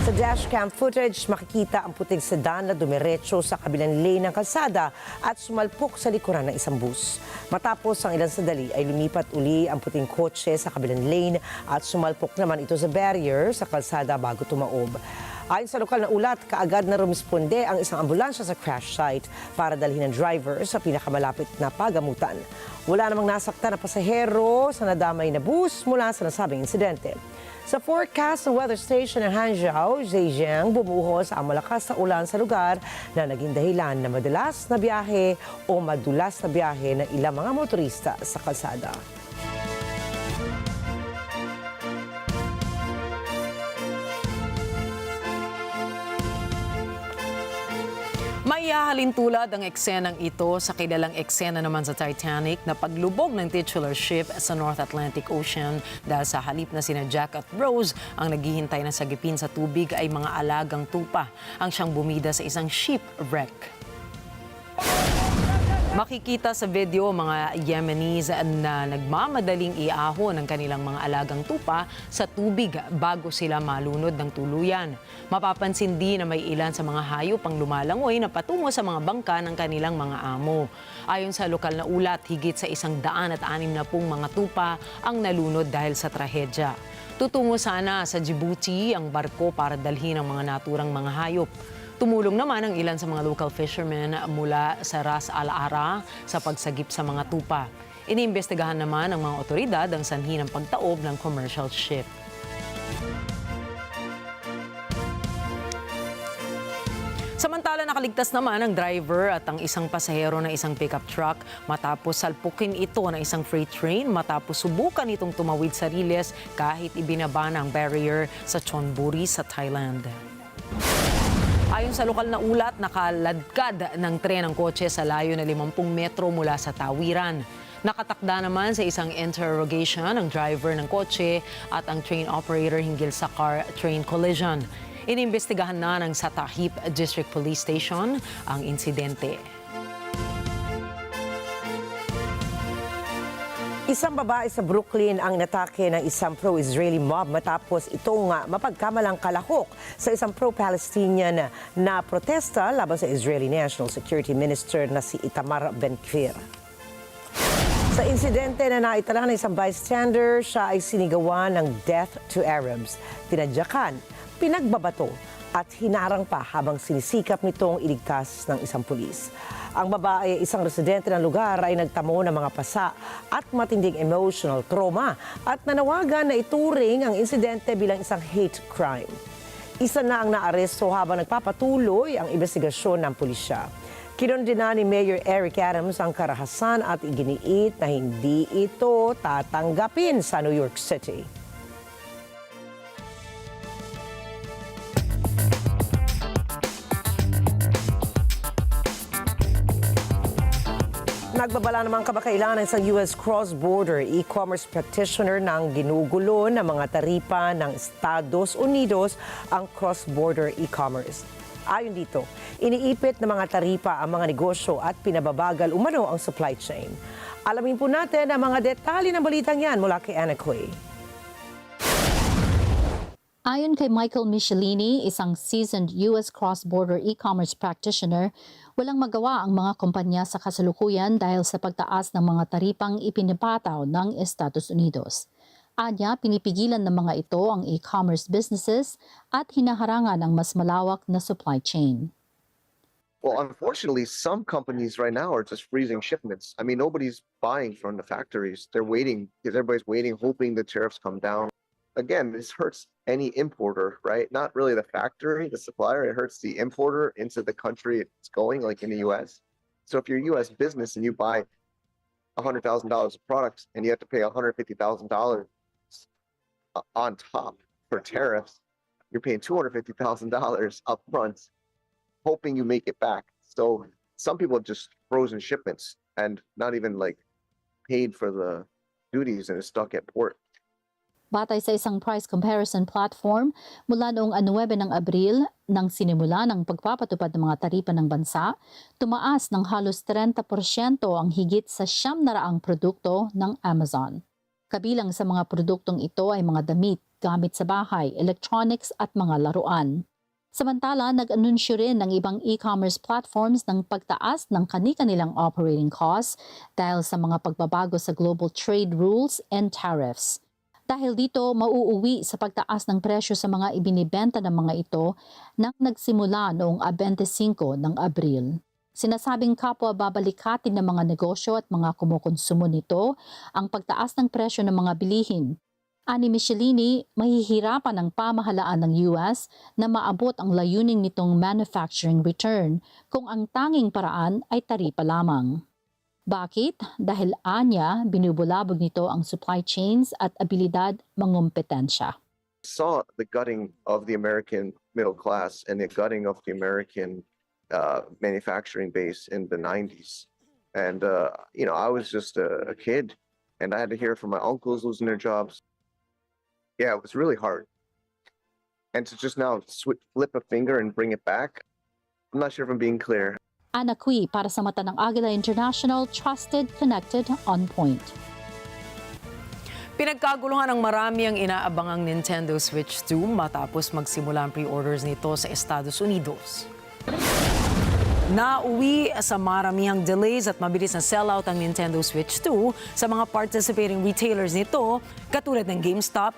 [SPEAKER 2] Sa dashcam footage, makikita ang puting sedan na dumiretso sa kabilang lane ng kalsada at sumalpok sa likuran ng isang bus. Matapos ang ilang sandali ay lumipat uli ang puting kotse sa kabilang lane at sumalpok naman ito sa barrier sa kalsada bago tumaob. Ayon sa lokal na ulat, kaagad na rumisponde ang isang ambulansya sa crash site para dalhin ang driver sa pinakamalapit na pagamutan. Wala namang nasaktan na pasahero sa nadamay na bus mula sa nasabing insidente. Sa forecast ng weather station ng Hanggang, Zhejiang, bumuhos ang malakas na ulan sa lugar na naging dahilan na madalas na biyahe o madulas na biyahe ng ilang mga motorista sa kalsada.
[SPEAKER 1] May hahalin tulad ang eksenang ito sa kilalang eksena naman sa Titanic na paglubog ng titular ship sa North Atlantic Ocean dahil sa halip na sina Jack at Rose ang naghihintay na sagipin sa tubig ay mga alagang tupa ang siyang bumida sa isang shipwreck. Makikita sa video mga Yemenis na nagmamadaling iahon ng kanilang mga alagang tupa sa tubig bago sila malunod ng tuluyan. Mapapansin din na may ilan sa mga hayop ang lumalangoy na patungo sa mga bangka ng kanilang mga amo. Ayon sa lokal na ulat, higit sa 160 mga tupa ang nalunod dahil sa trahedya. Tutungo sana sa Djibouti ang barko para dalhin ang mga naturang mga hayop. Tumulong naman ang ilan sa mga local fishermen mula sa Ras Al Ara sa pagsagip sa mga tupa. Iniimbestigahan naman ng mga otoridad ang sanhi ng pagtaob ng commercial ship. Samantala, nakaligtas naman ang driver at ang isang pasahero ng isang pickup truck matapos salpukin ito ng isang freight train matapos subukan itong tumawid sa riles kahit ibinaba na ang barrier sa Chonburi sa Thailand. Ayon sa lokal na ulat, nakaladkad ng tren ang kotse sa layo na 50 metro mula sa tawiran. Nakatakda naman sa isang interrogation ang driver ng kotse at ang train operator hinggil sa car-train collision. Inimbestigahan na ng Satahip District Police Station ang insidente.
[SPEAKER 2] Isang babae sa Brooklyn ang inatake ng isang pro-Israeli mob matapos itong mapagkamalang kalahok sa isang pro-Palestinian na protesta laban sa Israeli National Security Minister na si Itamar Ben-Gvir. Sa insidente na naitala ng isang bystander, siya ay sinigawan ng death to Arabs. Tinadyakan, pinagbabato at hinarang pa habang sinisikap nitong iligtas ng isang pulis. Ang babae, isang residente ng lugar, ay nagtamo ng mga pasa at matinding emotional trauma at nanawagan na ituring ang insidente bilang isang hate crime. Isa na ang naaresto habang nagpapatuloy ang investigasyon ng pulisya. Kinondena ni Mayor Eric Adams ang karahasan at iginiit na hindi ito tatanggapin sa New York City. Nagbabala namang kamakailan ng isang U.S. cross-border e-commerce practitioner ng ginugulo ng mga taripa ng Estados Unidos ang cross-border e-commerce. Ayon dito, iniipit ng mga taripa ang mga negosyo at pinababagal umano ang supply chain. Alamin po natin ang mga detalye ng balitang yan mula kay Anna Coy.
[SPEAKER 6] Ayon kay Michael Michelini, isang seasoned U.S. cross-border e-commerce practitioner, walang magawa ang mga kumpanya sa kasalukuyan dahil sa pagtaas ng mga taripang ipinapataw ng Estados Unidos. Anya, pinipigilan ng mga ito ang e-commerce businesses at hinaharangan ang mas malawak na supply chain.
[SPEAKER 22] Well, unfortunately, some companies right now are just freezing shipments. I mean, nobody's buying from the factories. They're waiting because everybody's waiting, hoping the tariffs come down. Again, this hurts any importer, right? Not really the factory, the supplier. It hurts the importer into the country it's going, like in the U.S. So if you're a U.S. business and you buy $100,000 of products and you have to pay $150,000 on top for tariffs, you're paying $250,000 up front, hoping you make it back. So some people have just frozen shipments and not even like paid for the duties and are stuck at port.
[SPEAKER 6] Batay sa isang price comparison platform, mula noong 9 ng Abril nang sinimula ng pagpapatupad ng mga taripa ng bansa, tumaas ng halos 30% ang higit sa 900 produkto ng Amazon. Kabilang sa mga produktong ito ay mga damit, gamit sa bahay, electronics at mga laruan. Samantala, nag-anunsyo rin ng ibang e-commerce platforms ng pagtaas ng kani-kanilang operating costs dahil sa mga pagbabago sa global trade rules and tariffs. Dahil dito, mauuwi sa pagtaas ng presyo sa mga ibinibenta ng mga ito nang nagsimula noong 25 ng Abril. Sinasabing kapwa babalikatin ng mga negosyo at mga kumukonsumo nito ang pagtaas ng presyo ng mga bilihin. Ani Michelini, mahihirapan ang pamahalaan ng US na maabot ang layuning nitong manufacturing return kung ang tanging paraan ay taripa lamang. Bakit? Dahil anya, binubulabog nito ang supply chains at abilidad mangumpetensya.
[SPEAKER 22] Saw the gutting of the American middle class and the gutting of the American manufacturing base in the 90s. And, I was just a kid and I had to hear from my uncles losing their jobs. Yeah, it was really hard. And to just now flip a finger and bring it back, I'm not sure if I'm being clear.
[SPEAKER 6] Anna Cui para sa mata ng Agila International, trusted, connected, on point.
[SPEAKER 1] Pinagkaguluhan ng marami ang inaabangang Nintendo Switch 2 matapos magsimula ang pre-orders nito sa Estados Unidos. Nauwi sa maramihang delays at mabilis na sellout ang Nintendo Switch 2 sa mga participating retailers nito katulad ng GameStop,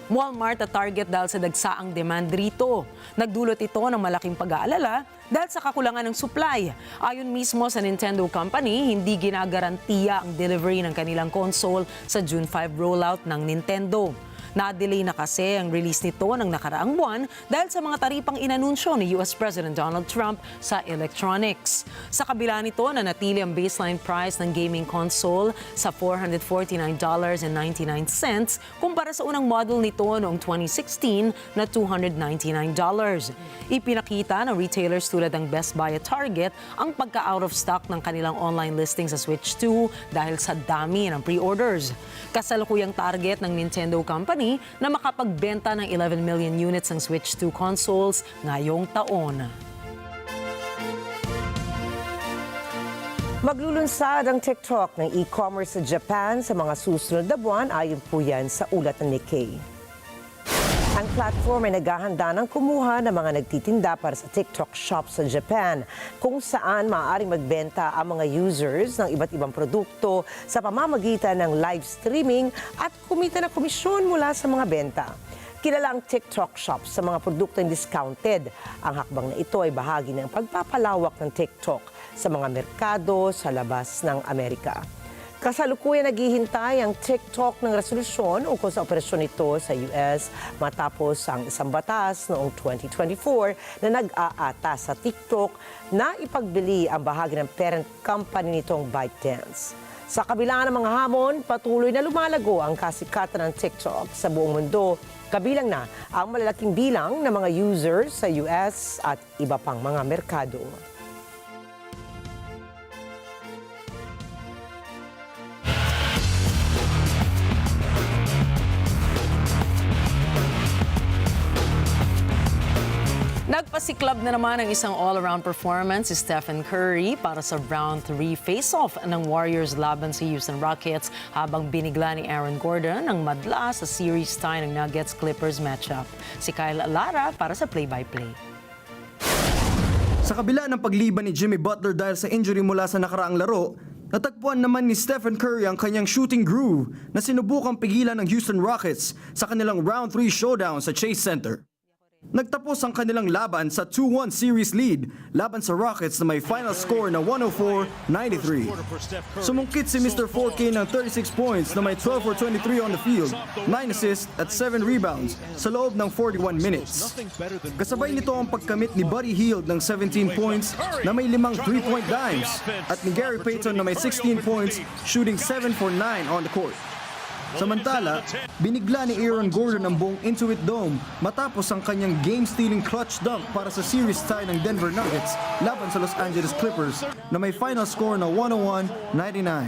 [SPEAKER 1] Walmart at Target dahil sa dagsaang demand rito. Nagdulot ito ng malaking pag-aalala dahil sa kakulangan ng supply. Ayon mismo sa Nintendo Company, hindi ginagarantiya ang delivery ng kanilang console sa June 5 rollout ng Nintendo. Na-delay na kasi ang release nito ng nakaraang buwan dahil sa mga taripang inanunsyo ni US President Donald Trump sa electronics. Sa kabila nito, nanatili ang baseline price ng gaming console sa $449.99 kumpara sa unang model nito noong 2016 na $299. Ipinakita ng retailers tulad ng Best Buy at Target ang pagka-out of stock ng kanilang online listing sa Switch 2 dahil sa dami ng pre-orders. Kasalukuyang target ng Nintendo Company company na makapagbenta ng 11 million units ng Switch 2 consoles ngayong taon.
[SPEAKER 2] Maglulunsad ang TikTok ng e-commerce sa Japan sa mga susunod na buwan ayon po yan sa ulat ng Nikkei. Ang platform ay naghahanda ng kumuha ng mga nagtitinda para sa TikTok shop sa Japan, kung saan maaaring magbenta ang mga users ng iba't ibang produkto sa pamamagitan ng live streaming at kumita ng komisyon mula sa mga benta. Kilala ang TikTok shop sa mga produktong discounted. Ang hakbang na ito ay bahagi ng pagpapalawak ng TikTok sa mga merkado sa labas ng Amerika. Kasalukuyan naghihintay ang TikTok ng resolusyon ukol sa operasyon nito sa US matapos ang isang batas noong 2024 na nag-aata sa TikTok na ipagbili ang bahagi ng parent company nitong ByteDance. Sa kabila ng mga hamon, patuloy na lumalago ang kasikatan ng TikTok sa buong mundo, kabilang na ang malalaking bilang ng mga users sa US at iba pang mga merkado.
[SPEAKER 1] Nagpasiklab na naman ang isang all-around performance si Stephen Curry para sa Round 3 face-off ng Warriors laban sa Houston Rockets habang binigla ni Aaron Gordon ang madla sa series tie ng Nuggets-Clippers matchup. Si Kyle Lara para sa play-by-play.
[SPEAKER 7] Sa kabila ng pagliban ni Jimmy Butler dahil sa injury mula sa nakaraang laro, natagpuan naman ni Stephen Curry ang kanyang shooting groove na sinubukang pigilan ng Houston Rockets sa kanilang Round 3 showdown sa Chase Center. Nagtapos ang kanilang laban sa 2-1 series lead laban sa Rockets na may final score na 104-93. Sumungkit si Mr. 4K ng 36 points na may 12 for 23 on the field, 9 assists at 7 rebounds sa loob ng 41 minutes. Kasabay nito ang pagkamit ni Buddy Hield ng 17 points na may 5 3-point dimes at ni Gary Payton na may 16 points shooting 7 for 9 on the court. Samantala, binigla ni Aaron Gordon ang buong Intuit Dome matapos ang kanyang game-stealing clutch dunk para sa series tie ng Denver Nuggets laban sa Los Angeles Clippers na may final score na 101-99.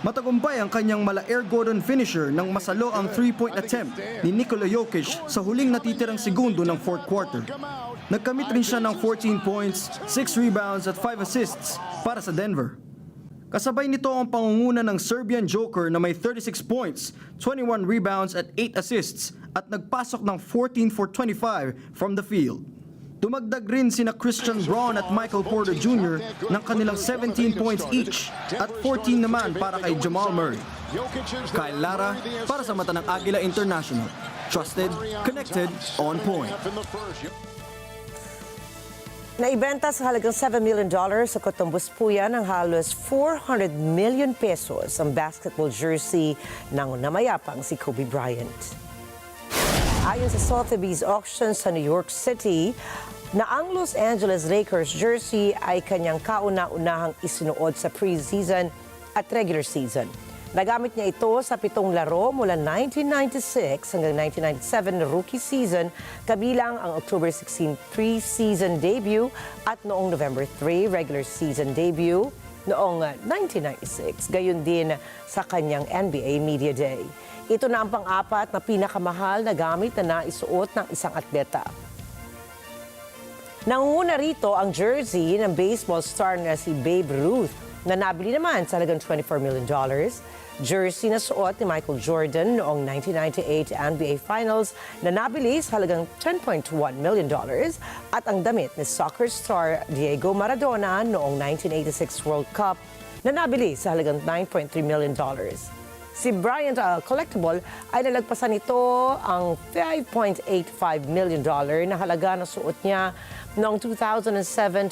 [SPEAKER 7] Matagumpay ang kanyang mala-Air Gordon finisher nang masalo ang 3-point attempt ni Nikola Jokic sa huling natitirang segundo ng fourth quarter. Nagkamit rin siya ng 14 points, 6 rebounds at 5 assists para sa Denver. Kasabay nito ang pangunguna ng Serbian Joker na may 36 points, 21 rebounds at 8 assists at nagpasok ng 14 for 25 from the field. Dumagdag rin sina Christian Braun at Michael Porter Jr. ng kanilang 17 points each at 14 naman para kay Jamal Murray. Kyle Lara para sa mata ng Agila International. Trusted, connected, on point.
[SPEAKER 2] Naibenta sa halagang $7 million sa Cotumbus Puya ng halos 400 million pesos ang basketball jersey ng namayapang si Kobe Bryant. Ayon sa Sotheby's auction sa New York City, na ang Los Angeles Lakers jersey ay kanyang kauna-unahang isinuot sa preseason at regular season. Nagamit niya ito sa 7 laro mula 1996 hanggang 1997 na rookie season, kabilang ang October 16 preseason debut at noong November 3 regular season debut noong 1996, gayon din sa kanyang NBA Media Day. Ito na ang pang-apat na pinakamahal na gamit na naisuot ng isang atleta. Nangunguna rito ang jersey ng baseball star na si Babe Ruth na nabili naman sa halagang $24 million. Jersey na suot ni Michael Jordan noong 1998 NBA Finals na nabili sa halagang $10.1 million at ang damit ni soccer star Diego Maradona noong 1986 World Cup na nabili sa halagang $9.3 million. Si Bryant collectible ay nalagpasan nito ang $5.85 million na halaga na suot niya noong 2007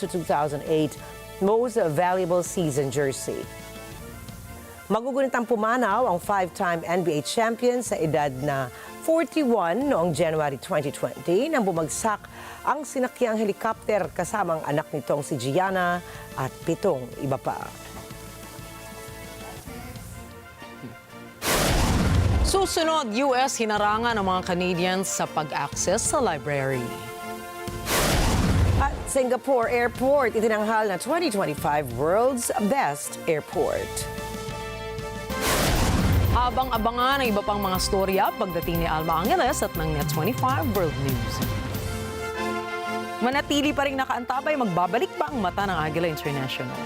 [SPEAKER 2] to 2008 Most Valuable Season Jersey. Magugunitang pumanaw ang 5-time NBA champion sa edad na 41 noong January 2020 nang bumagsak ang sinakyang helicopter kasamang anak nitong si Gianna at 7 iba pa.
[SPEAKER 1] Susunod, US hinarangan ng mga Canadians sa pag-access sa library.
[SPEAKER 2] At Singapore Airport itinanghal na 2025 World's Best Airport.
[SPEAKER 1] Abang-abangan ang iba pang mga storya pagdating ni Alma Angeles at ng NET25 World News. Manatili pa rin nakaantabay, magbabalik pa ang mata ng Agila International.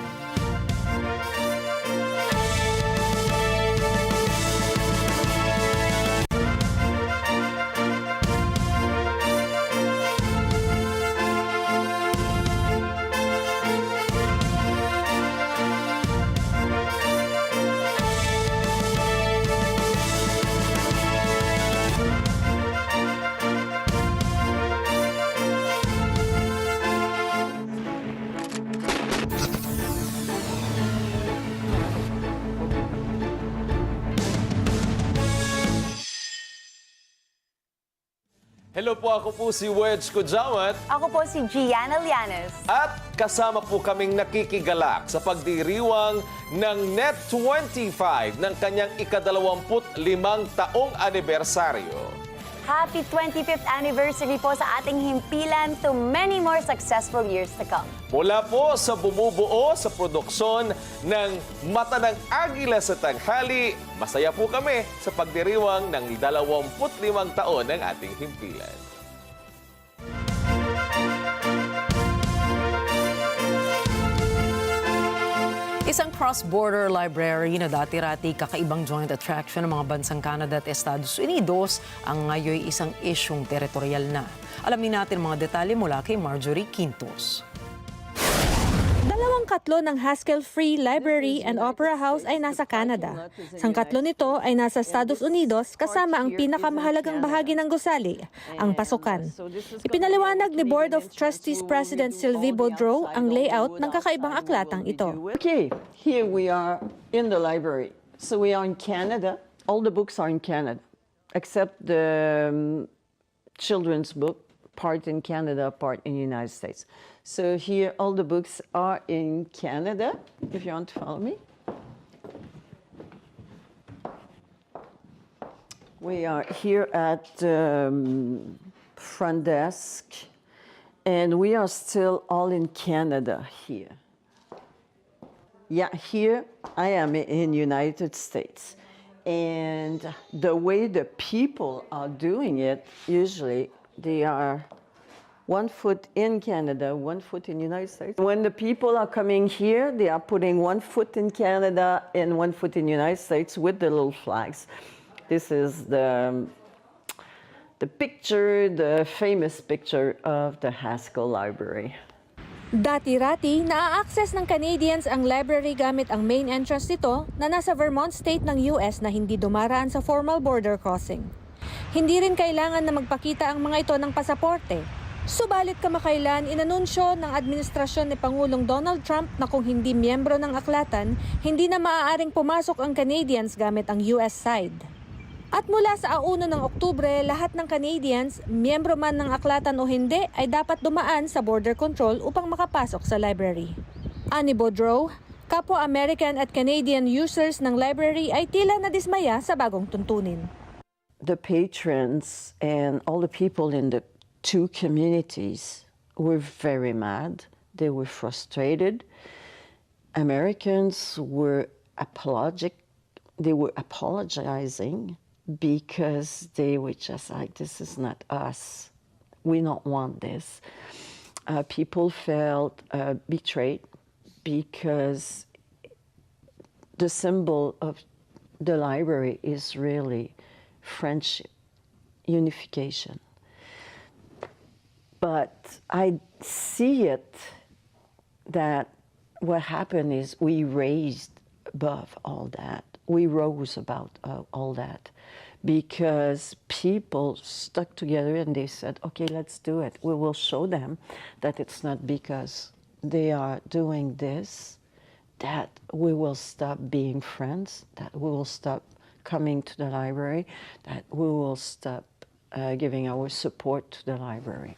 [SPEAKER 8] Hello po, ako po si Wedge Kujawat.
[SPEAKER 9] Ako po si Gianna Llanes.
[SPEAKER 8] At kasama po kaming nakikigalak sa pagdiriwang ng NET25 ng kanyang ika-25 taong anibersaryo.
[SPEAKER 9] Happy 25th anniversary po sa ating himpilan to many more successful years to come.
[SPEAKER 8] Mula po sa bumubuo sa produksyon ng Mata ng Agila sa Tanghali, masaya po kami sa pagdiriwang ng 25 taon ng ating himpilan.
[SPEAKER 1] Isang cross-border library na dati-rati kakaibang joint attraction ng mga bansang Canada at Estados Unidos ang ngayon isang isyong teritorial na. Alamin natin mga detalye mula kay Marjorie Quintos.
[SPEAKER 23] 2 ng Haskell Free Library and Opera House ay nasa Canada. 3 nito ay nasa Estados Unidos kasama ang pinakamahalagang bahagi ng gusali, ang pasukan. Ipinaliwanag ni Board of Trustees President Sylvie Boudreau ang layout ng kakaibang aklatang ito.
[SPEAKER 24] Okay, here we are in the library. So we are in Canada. All the books are in Canada, except the children's book, part in Canada, part in the United States. So here, all the books are in Canada, if you want to follow me. We are here at front desk, and we are still all in Canada here. Yeah, here I am in United States. And the way the people are doing it, usually they are 1 foot in Canada, 1 foot in the United States. When the people are coming here, they are putting 1 foot in Canada and 1 foot in the United States with the little flags. This is the picture, the famous picture of the Haskell Library.
[SPEAKER 23] Dati-rati, naa-access ng Canadians ang library gamit ang main entrance nito na nasa Vermont State ng US na hindi dumaraan sa formal border crossing. Hindi rin kailangan na magpakita ang mga ito ng pasaporte. Subalit kamakailan, inanunsyo ng administrasyon ni Pangulong Donald Trump na kung hindi miyembro ng aklatan, hindi na maaaring pumasok ang Canadians gamit ang US side. At mula sa 1 ng Oktubre, lahat ng Canadians, miyembro man ng aklatan o hindi, ay dapat dumaan sa border control upang makapasok sa library. Ani Boudreau, kapwa American at Canadian users ng library ay tila nadismaya sa bagong tuntunin.
[SPEAKER 24] The patrons and all the people in the 2 communities were very mad. They were frustrated. Americans were apologizing because they were just like, this is not us. We don't want this. People felt betrayed because the symbol of the library is really friendship, unification. But I see it that what happened is we raised above all that. We rose about all that because people stuck together and they said, okay, let's do it. We will show them that it's not because they are doing this that we will stop being friends, that we will stop coming to the library, that we will stop giving our support to the library.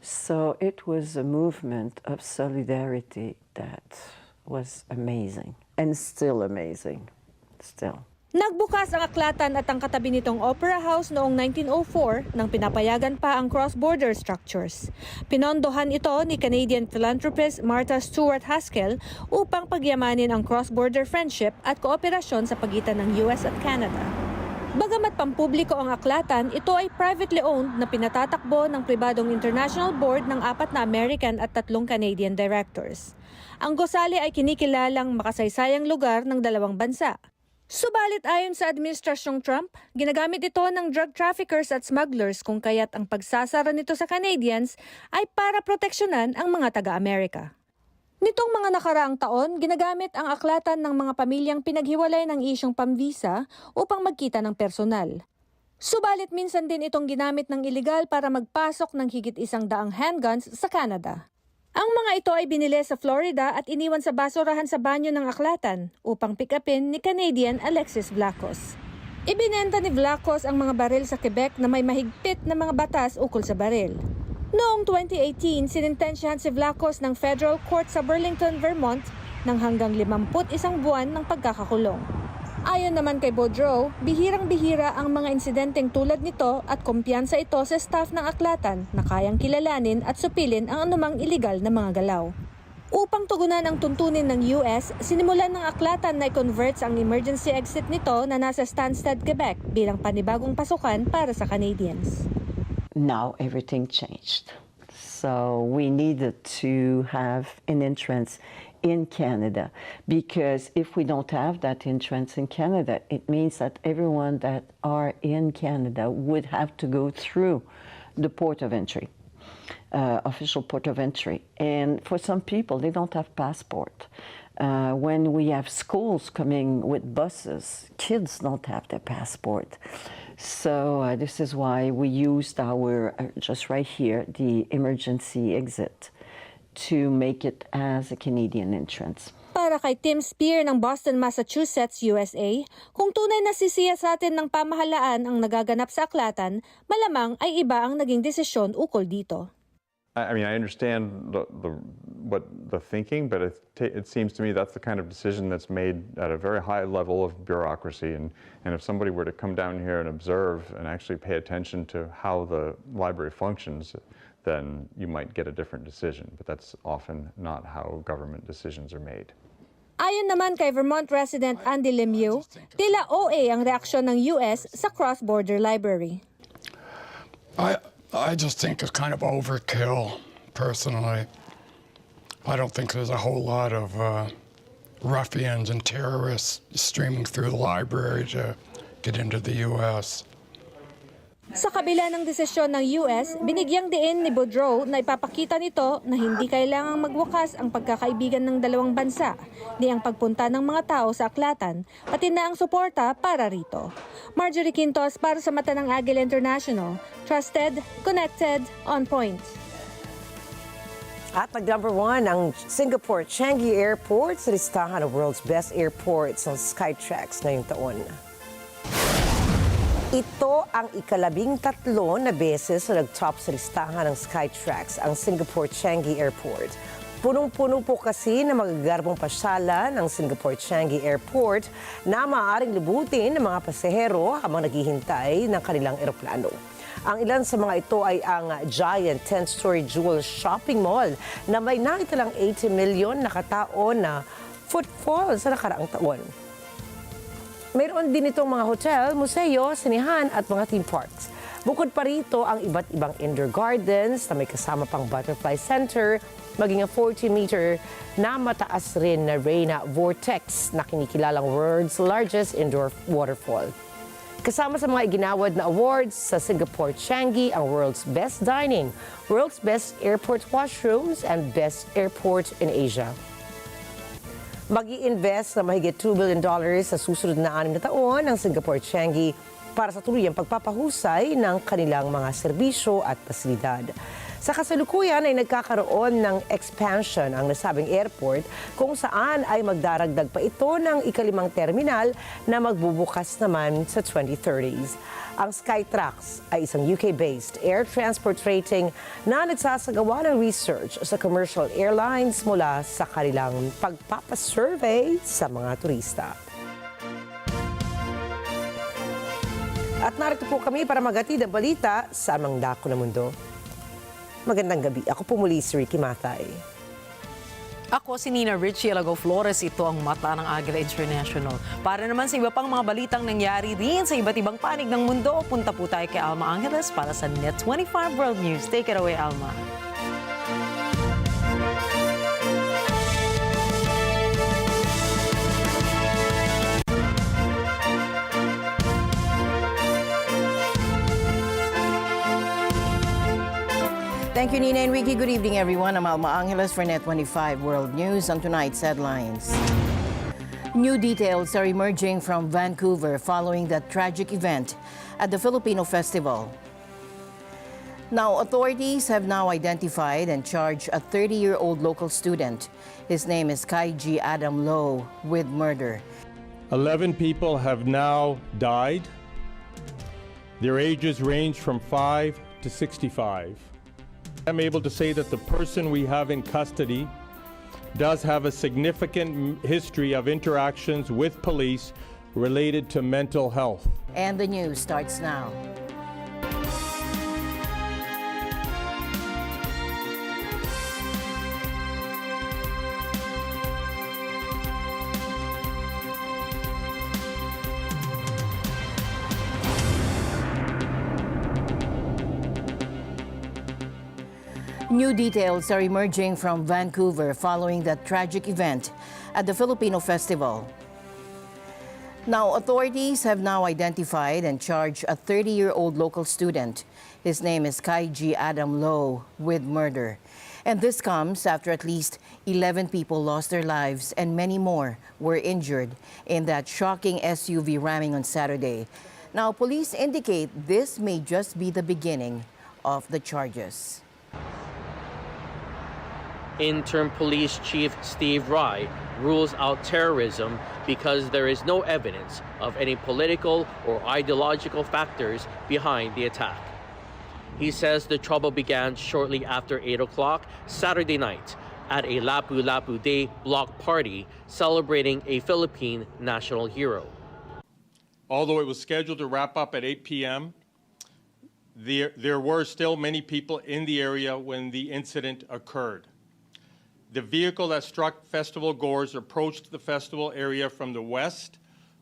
[SPEAKER 24] So it was a movement of solidarity that was amazing and still amazing, still.
[SPEAKER 23] Nagbukas ang aklatan at ang katabi nitong Opera House noong 1904 nang pinapayagan pa ang cross-border structures. Pinondohan ito ni Canadian philanthropist Martha Stewart Haskell upang pagyamanin ang cross-border friendship at kooperasyon sa pagitan ng US at Canada. Bagamat pampubliko ang aklatan, ito ay privately owned na pinatatakbo ng pribadong international board ng 4 na American at 3 Canadian directors. Ang gusali ay kinikilalang makasaysayang lugar ng 2 bansa. Subalit ayon sa Administrasyong Trump, ginagamit ito ng drug traffickers at smugglers kung kaya't ang pagsasara nito sa Canadians ay para proteksyonan ang mga taga-Amerika. Nitong mga nakaraang taon, ginagamit ang aklatan ng mga pamilyang pinaghiwalay ng isyong pamvisa upang magkita ng personal. Subalit minsan din itong ginamit ng iligal para magpasok ng higit 100 handguns sa Canada. Ang mga ito ay binili sa Florida at iniwan sa basurahan sa banyo ng aklatan upang pick-upin ni Canadian Alexis Vlachos. Ibinenta ni Vlachos ang mga baril sa Quebec na may mahigpit na mga batas ukol sa baril. Noong 2018, sinintensyahan si Vlachos ng Federal Court sa Burlington, Vermont ng hanggang 51 buwan ng pagkakakulong. Ayon naman kay Boudreau, bihirang-bihira ang mga insidenteng tulad nito at kumpiyansa ito sa staff ng aklatan na kayang kilalanin at supilin ang anumang iligal na mga galaw. Upang tugunan ang tuntunin ng US, sinimulan ng aklatan na i-convert ang emergency exit nito na nasa Stansted, Quebec bilang panibagong pasukan para sa Canadians.
[SPEAKER 24] Now everything changed. So we needed to have an entrance in Canada, because if we don't have that entrance in Canada, it means that everyone that are in Canada would have to go through the port of entry, official port of entry. And for some people, they don't have passport. When we have schools coming with buses, kids don't have their passport. So this is why we used our, just right here, the emergency exit to make it as a Canadian entrance.
[SPEAKER 23] Para kay Tim Spear ng Boston, Massachusetts, USA, kung tunay na sisiyasatin ng pamahalaan ang nagaganap sa aklatan, malamang ay iba ang naging desisyon ukol dito.
[SPEAKER 10] I mean, I understand the thinking, but it seems to me that's the kind of decision that's made at a very high level of bureaucracy. And if somebody were to come down here and observe and actually pay attention to how the library functions, then you might get a different decision. But that's often not how government decisions are made.
[SPEAKER 23] Ayon naman kay Vermont resident Andy Lemieux, tila OA ang reaksyon ng US sa cross-border library.
[SPEAKER 11] I just think it's kind of overkill, personally. I don't think there's a whole lot of ruffians and terrorists streaming through the library to get into the U.S.
[SPEAKER 23] Sa kabila ng desisyon ng US, binigyang diin ni Boudreau na ipapakita nito na hindi kailangang magwakas ang pagkakaibigan ng 2 bansa, di ang pagpunta ng mga tao sa aklatan, pati na ang suporta para rito. Marjorie Quintos para sa mata ng Agila International. Trusted, connected, on point.
[SPEAKER 2] At nag-number 1 ang Singapore Changi Airport sa listahan ng world's best airports ng Skytrax ngayong taon. Ito ang ika-13 na beses na nag-top sa listahan ng Skytrax, ang Singapore Changi Airport. Punong-puno po kasi na magagarbong pasyalan ng Singapore Changi Airport na maaaring libutin ng mga pasahero habang naghihintay ng kanilang eroplano. Ang ilan sa mga ito ay ang giant 10-story jewel shopping mall na may naitalang 80 million na katao na footfall sa nakaraang taon. Mayroon din itong mga hotel, museo, sinihan at mga theme parks. Bukod pa rito ang iba't ibang indoor gardens na may kasama pang butterfly center, maging ang 40-meter na mataas rin na Reina Vortex na kinikilalang world's largest indoor waterfall. Kasama sa mga iginawad na awards sa Singapore Changi ang World's Best Dining, World's Best Airport Washrooms, and Best Airport in Asia. Mag-i-invest na mahigit $2 billion sa susunod na 6 na taon ang Singapore Changi para sa tuluyang pagpapahusay ng kanilang mga serbisyo at pasilidad. Sa kasalukuyan ay nagkakaroon ng expansion ang nasabing airport kung saan ay magdaragdag pa ito ng ika-5 terminal na magbubukas naman sa 2030s. Ang Skytrax ay isang UK-based air transport rating na nagsasagawa ng research sa commercial airlines mula sa kanilang pagpapasurvey sa mga turista. At narito po kami para maghatid ang balita sa dako ng mundo. Magandang gabi. Ako po muli si Ricky Matay.
[SPEAKER 1] Ako si Nina Richie Alago Flores. Ito ang mata ng Agila International. Para naman sa iba pang mga balitang nangyari rin sa iba't ibang panig ng mundo, punta po tayo kay Alma Angeles para sa NET25 World News. Take it away, Alma.
[SPEAKER 12] Thank you, Nina and Ricky. Good evening, everyone. I'm Alma Angeles for NET25 World News. On tonight's headlines. New details are emerging from Vancouver following that tragic event at the Filipino festival. Now, authorities have now identified and charged a 30-year-old local student. His name is Kaiji Adam Low with murder.
[SPEAKER 5] 11 people have now died. Their ages range from 5 to 65. I'm able to say that the person we have in custody does have a significant history of interactions with police related to mental health.
[SPEAKER 12] And the news starts now. New details are emerging from Vancouver following that tragic event at the Filipino festival. Now, authorities have now identified and charged a 30-year-old local student. His name is Kaiji Adam Low with murder. And this comes after at least 11 people lost their lives and many more were injured in that shocking SUV ramming on Saturday. Now, police indicate this may just be the beginning of the charges.
[SPEAKER 13] Interim Police Chief Steve Rai rules out terrorism because there is no evidence of any political or ideological factors behind the attack. He says the trouble began shortly after 8 o'clock Saturday night at a Lapu-Lapu Day block party celebrating a Philippine national hero.
[SPEAKER 5] Although it was scheduled to wrap up at 8 p.m., there were still many people in the area when the incident occurred. The vehicle that struck festival goers approached the festival area from the west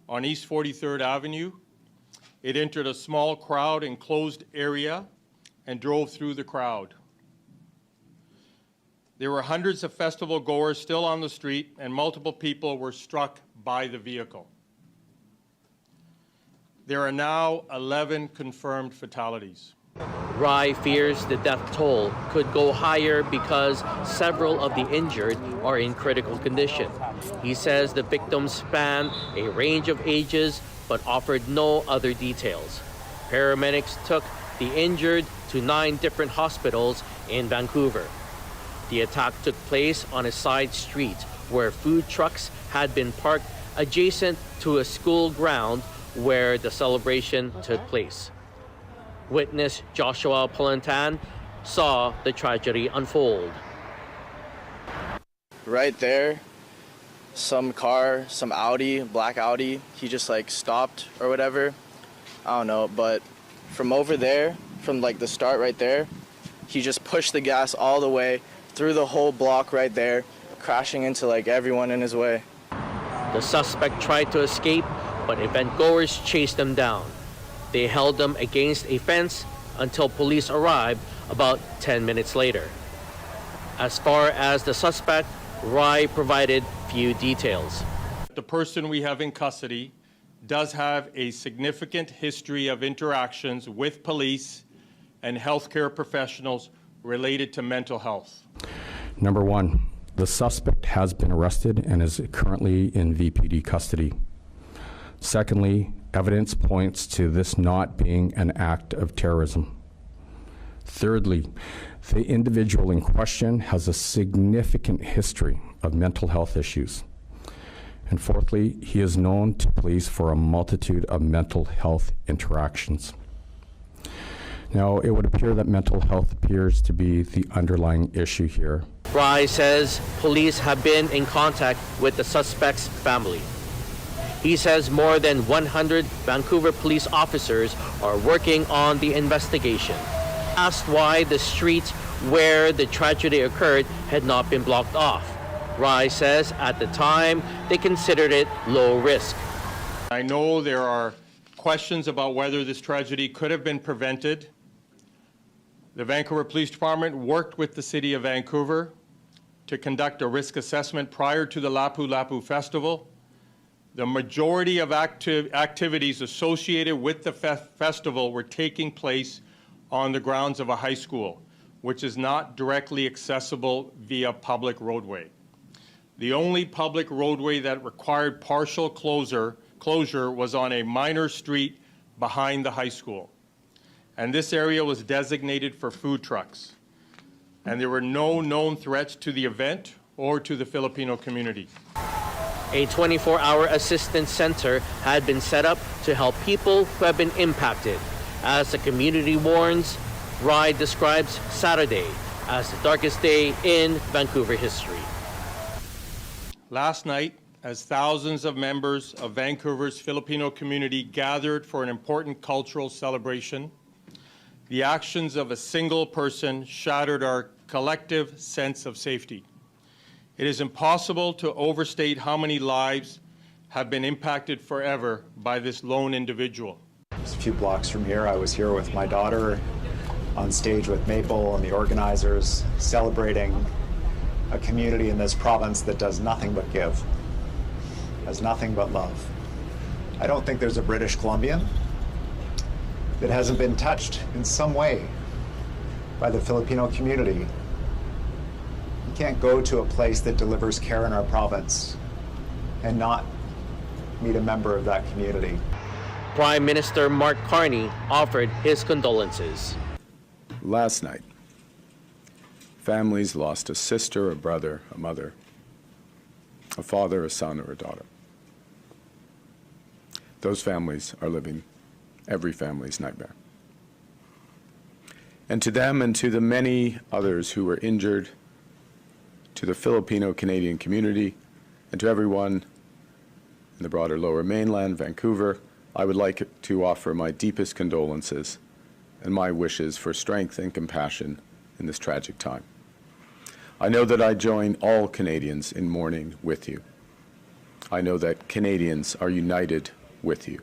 [SPEAKER 5] on East 43rd Avenue. It entered a small crowd enclosed area and drove through the crowd. There were hundreds of festival goers still on the street, and multiple people were struck by the vehicle. There are now 11 confirmed fatalities.
[SPEAKER 13] Rai fears the death toll could go higher because several of the injured are in critical condition. He says the victims span a range of ages but offered no other details. Paramedics took the injured to 9 different hospitals in Vancouver. The attack took place on a side street where food trucks had been parked adjacent to a school ground where the celebration took place. Witness Joshua Polantan saw the tragedy unfold.
[SPEAKER 17] Right there, some car, some Audi, black Audi, he just like stopped or whatever. I don't know, but from over there, from like the start right there, he just pushed the gas all the way through the whole block right there, crashing into like everyone in his way.
[SPEAKER 13] The suspect tried to escape, but event-goers chased him down. They held them against a fence until police arrived about 10 minutes later. As far as the suspect, Rai provided few details.
[SPEAKER 5] The person we have in custody does have a significant history of interactions with police and healthcare professionals related to mental health.
[SPEAKER 14] Number one, the suspect has been arrested and is currently in VPD custody. Secondly, evidence points to this not being an act of terrorism. Thirdly, the individual in question has a significant history of mental health issues. And fourthly, he is known to police for a multitude of mental health interactions. Now, it would appear that mental health appears to be the underlying issue here.
[SPEAKER 13] Rai says police have been in contact with the suspect's family. He says more than 100 Vancouver police officers are working on the investigation. Asked why the streets where the tragedy occurred had not been blocked off, Rai says at the time they considered it low risk.
[SPEAKER 5] I know there are questions about whether this tragedy could have been prevented. The Vancouver Police Department worked with the City of Vancouver to conduct a risk assessment prior to the Lapu Lapu Festival. The majority of activities associated with the festival were taking place on the grounds of a high school, which is not directly accessible via public roadway. The only public roadway that required partial closure was on a minor street behind the high school. And this area was designated for food trucks. And there were no known threats to the event or to the Filipino community.
[SPEAKER 13] A 24-hour assistance center had been set up to help people who have been impacted. As the community warns, Rai describes Saturday as the darkest day in Vancouver history.
[SPEAKER 5] Last night, as thousands of members of Vancouver's Filipino community gathered for an important cultural celebration, the actions of a single person shattered our collective sense of safety. It is impossible to overstate how many lives have been impacted forever by this lone individual.
[SPEAKER 4] Just a few blocks from here, I was here with my daughter on stage with Maple and the organizers, celebrating a community in this province that does nothing but give, has nothing but love. I don't think there's a British Columbian that hasn't been touched in some way by the Filipino community. You can't go to a place that delivers care in our province and not meet a member of that community.
[SPEAKER 13] Prime Minister Mark Carney offered his condolences.
[SPEAKER 15] Last night, families lost a sister, a brother, a mother, a father, a son, or a daughter. Those families are living every family's nightmare. And to them and to the many others who were injured, to the Filipino-Canadian community, and to everyone in the broader Lower Mainland, Vancouver, I would like to offer my deepest condolences and my wishes for strength and compassion in this tragic time. I know that I join all Canadians in mourning with you. I know that Canadians are united with you.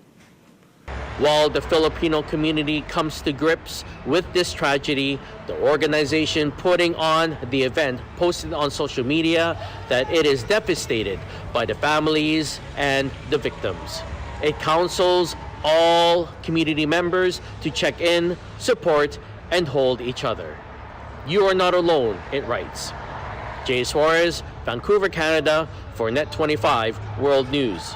[SPEAKER 13] While the Filipino community comes to grips with this tragedy, the organization putting on the event posted on social media that it is devastated by the families and the victims. It counsels all community members to check in, support, and hold each other. You are not alone, it writes. Jay Suarez, Vancouver, Canada, for NET25 World News.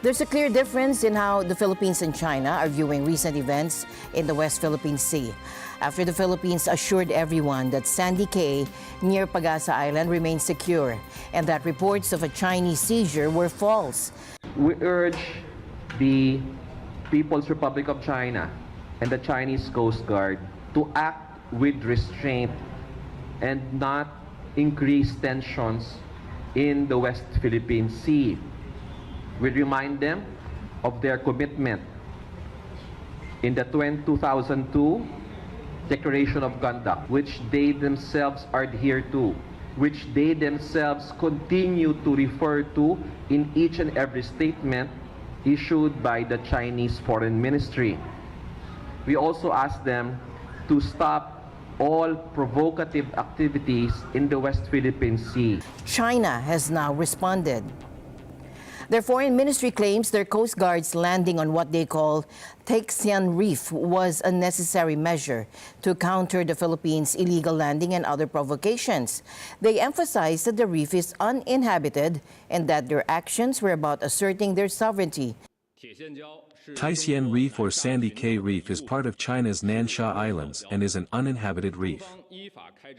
[SPEAKER 12] There's a clear difference in how the Philippines and China are viewing recent events in the West Philippine Sea, after the Philippines assured everyone that Sandy Cay near Pagasa Island remains secure and that reports of a Chinese seizure were false.
[SPEAKER 16] We urge the People's Republic of China and the Chinese Coast Guard to act with restraint and not increase tensions in the West Philippine Sea. We remind them of their commitment in the 2002 Declaration of Conduct, which they themselves adhere to, which they themselves continue to refer to in each and every statement issued by the Chinese Foreign Ministry. We also ask them to stop all provocative activities in the West Philippine Sea.
[SPEAKER 12] China has now responded. Their foreign ministry claims their Coast Guard's landing on what they call Taixian Reef was a necessary measure to counter the Philippines' illegal landing and other provocations. They emphasize that the reef is uninhabited and that their actions were about asserting their sovereignty.
[SPEAKER 18] Taixian Reef or Sandy Cay Reef is part of China's Nansha Islands and is an uninhabited reef.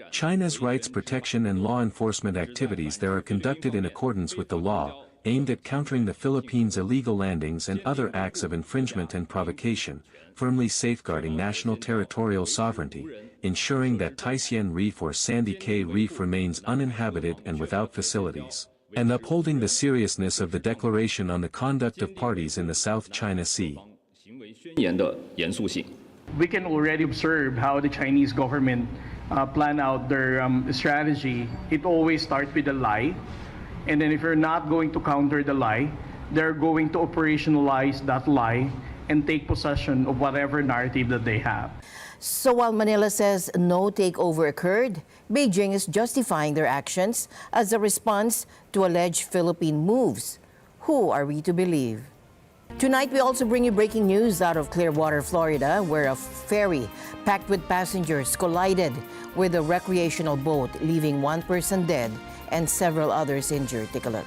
[SPEAKER 18] China's rights protection and law enforcement activities there are conducted in accordance with the law, aimed at countering the Philippines' illegal landings and other acts of infringement and provocation, firmly safeguarding national territorial sovereignty, ensuring that Taixian Reef or Sandy Cay Reef remains uninhabited and without facilities. and upholding the seriousness of the declaration on the conduct of parties in the South China Sea.
[SPEAKER 3] We can already observe how the Chinese government plan out their strategy. It always starts with a lie, and then if you're not going to counter the lie, they're going to operationalize that lie and take possession of whatever narrative that they have.
[SPEAKER 12] So while Manila says no takeover occurred, Beijing is justifying their actions as a response to alleged Philippine moves. Who are we to believe? Tonight, we also bring you breaking news out of Clearwater, Florida, where a ferry packed with passengers collided with a recreational boat, leaving one person dead and several others injured. Take a look.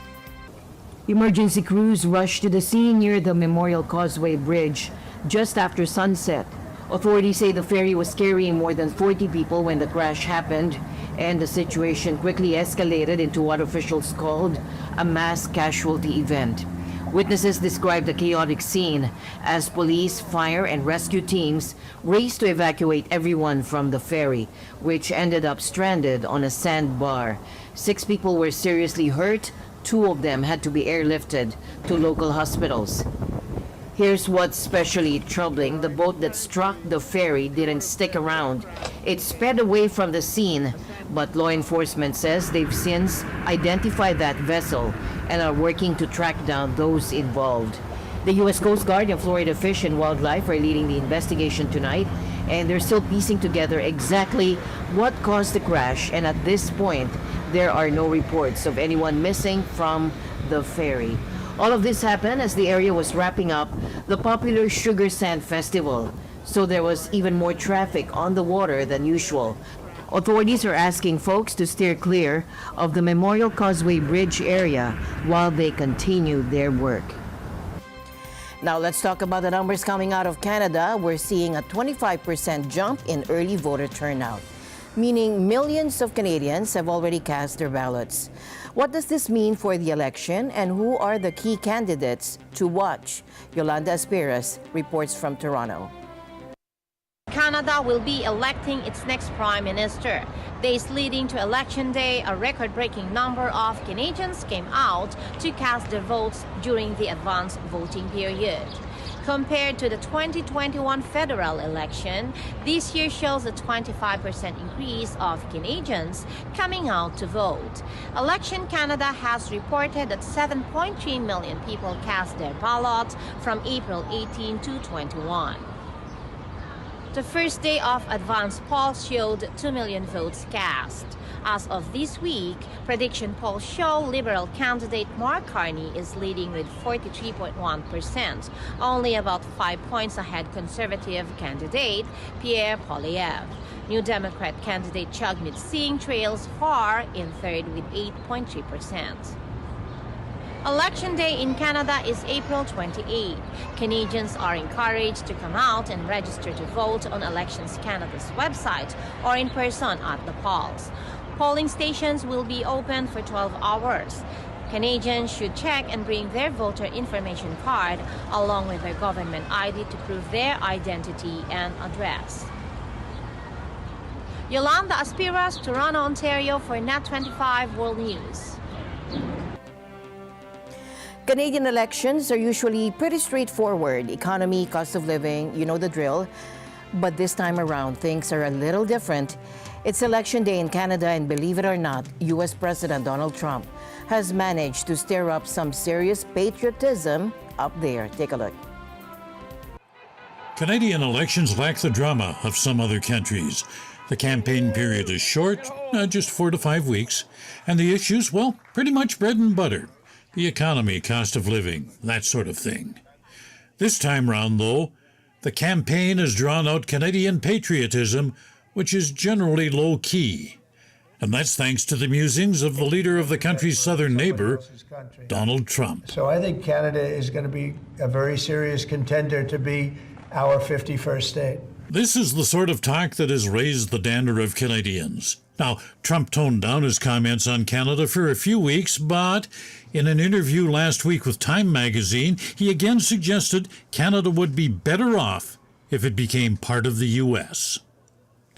[SPEAKER 19] Emergency crews rushed to the scene near the Memorial Causeway Bridge just after sunset. Authorities say the ferry was carrying more than 40 people when the crash happened, and the situation quickly escalated into what officials called a mass casualty event. Witnesses described the chaotic scene as police, fire, and rescue teams raced to evacuate everyone from the ferry, which ended up stranded on a sandbar. 6 people were seriously hurt. 2 of them had to be airlifted to local hospitals. Here's what's especially troubling. The boat that struck the ferry didn't stick around. It sped away from the scene, but law enforcement says they've since identified that vessel and are working to track down those involved. The U.S. Coast Guard and Florida Fish and Wildlife are leading the investigation tonight, and they're still piecing together exactly what caused the crash, and at this point, there are no reports of anyone missing from the ferry. All of this happened as the area was wrapping up the popular Sugar Sand Festival, so there was even more traffic on the water than usual. Authorities are asking folks to steer clear of the Memorial Causeway Bridge area while they continue their work.
[SPEAKER 12] Now let's talk about the numbers coming out of Canada. We're seeing a 25% jump in early voter turnout, meaning millions of Canadians have already cast their ballots. What does this mean for the election, and who are the key candidates to watch? Yolanda Aspiras reports from Toronto.
[SPEAKER 20] Canada will be electing its next prime minister. Days leading to Election Day, a record-breaking number of Canadians came out to cast their votes during the advance voting period. Compared to the 2021 federal election, this year shows a 25% increase of Canadians coming out to vote. Election Canada has reported that 7.3 million people cast their ballots from April 18 to 21. The first day of advance polls showed 2 million votes cast. As of this week, prediction polls show Liberal candidate Mark Carney is leading with 43.1%, only about 5 points ahead Conservative candidate Pierre Poilievre. New Democrat candidate Jagmeet Singh trails far in third with 8.3%. Election Day in Canada is April 28. Canadians are encouraged to come out and register to vote on Elections Canada's website or in person at the polls. Polling stations will be open for 12 hours. Canadians should check and bring their voter information card along with their government ID to prove their identity and address. Yolanda Aspiras, Toronto, Ontario for NET25 World News.
[SPEAKER 12] Canadian elections are usually pretty straightforward. Economy, cost of living, you know the drill. But this time around, things are a little different. It's Election Day in Canada, and believe it or not, U.S. President Donald Trump has managed to stir up some serious patriotism up there. Take a look.
[SPEAKER 21] Canadian elections lack the drama of some other countries. The campaign period is short, just 4 to 5 weeks, and the issues, well, pretty much bread and butter. The economy, cost of living, that sort of thing. This time round, though, the campaign has drawn out Canadian patriotism, which is generally low-key. And that's thanks to the musings of the leader of the country's southern neighbor, Donald Trump.
[SPEAKER 25] So I think Canada is going to be a very serious contender to be our 51st state.
[SPEAKER 21] This is the sort of talk that has raised the dander of Canadians. Now, Trump toned down his comments on Canada for a few weeks, but in an interview last week with Time magazine, he again suggested Canada would be better off if it became part of the U.S.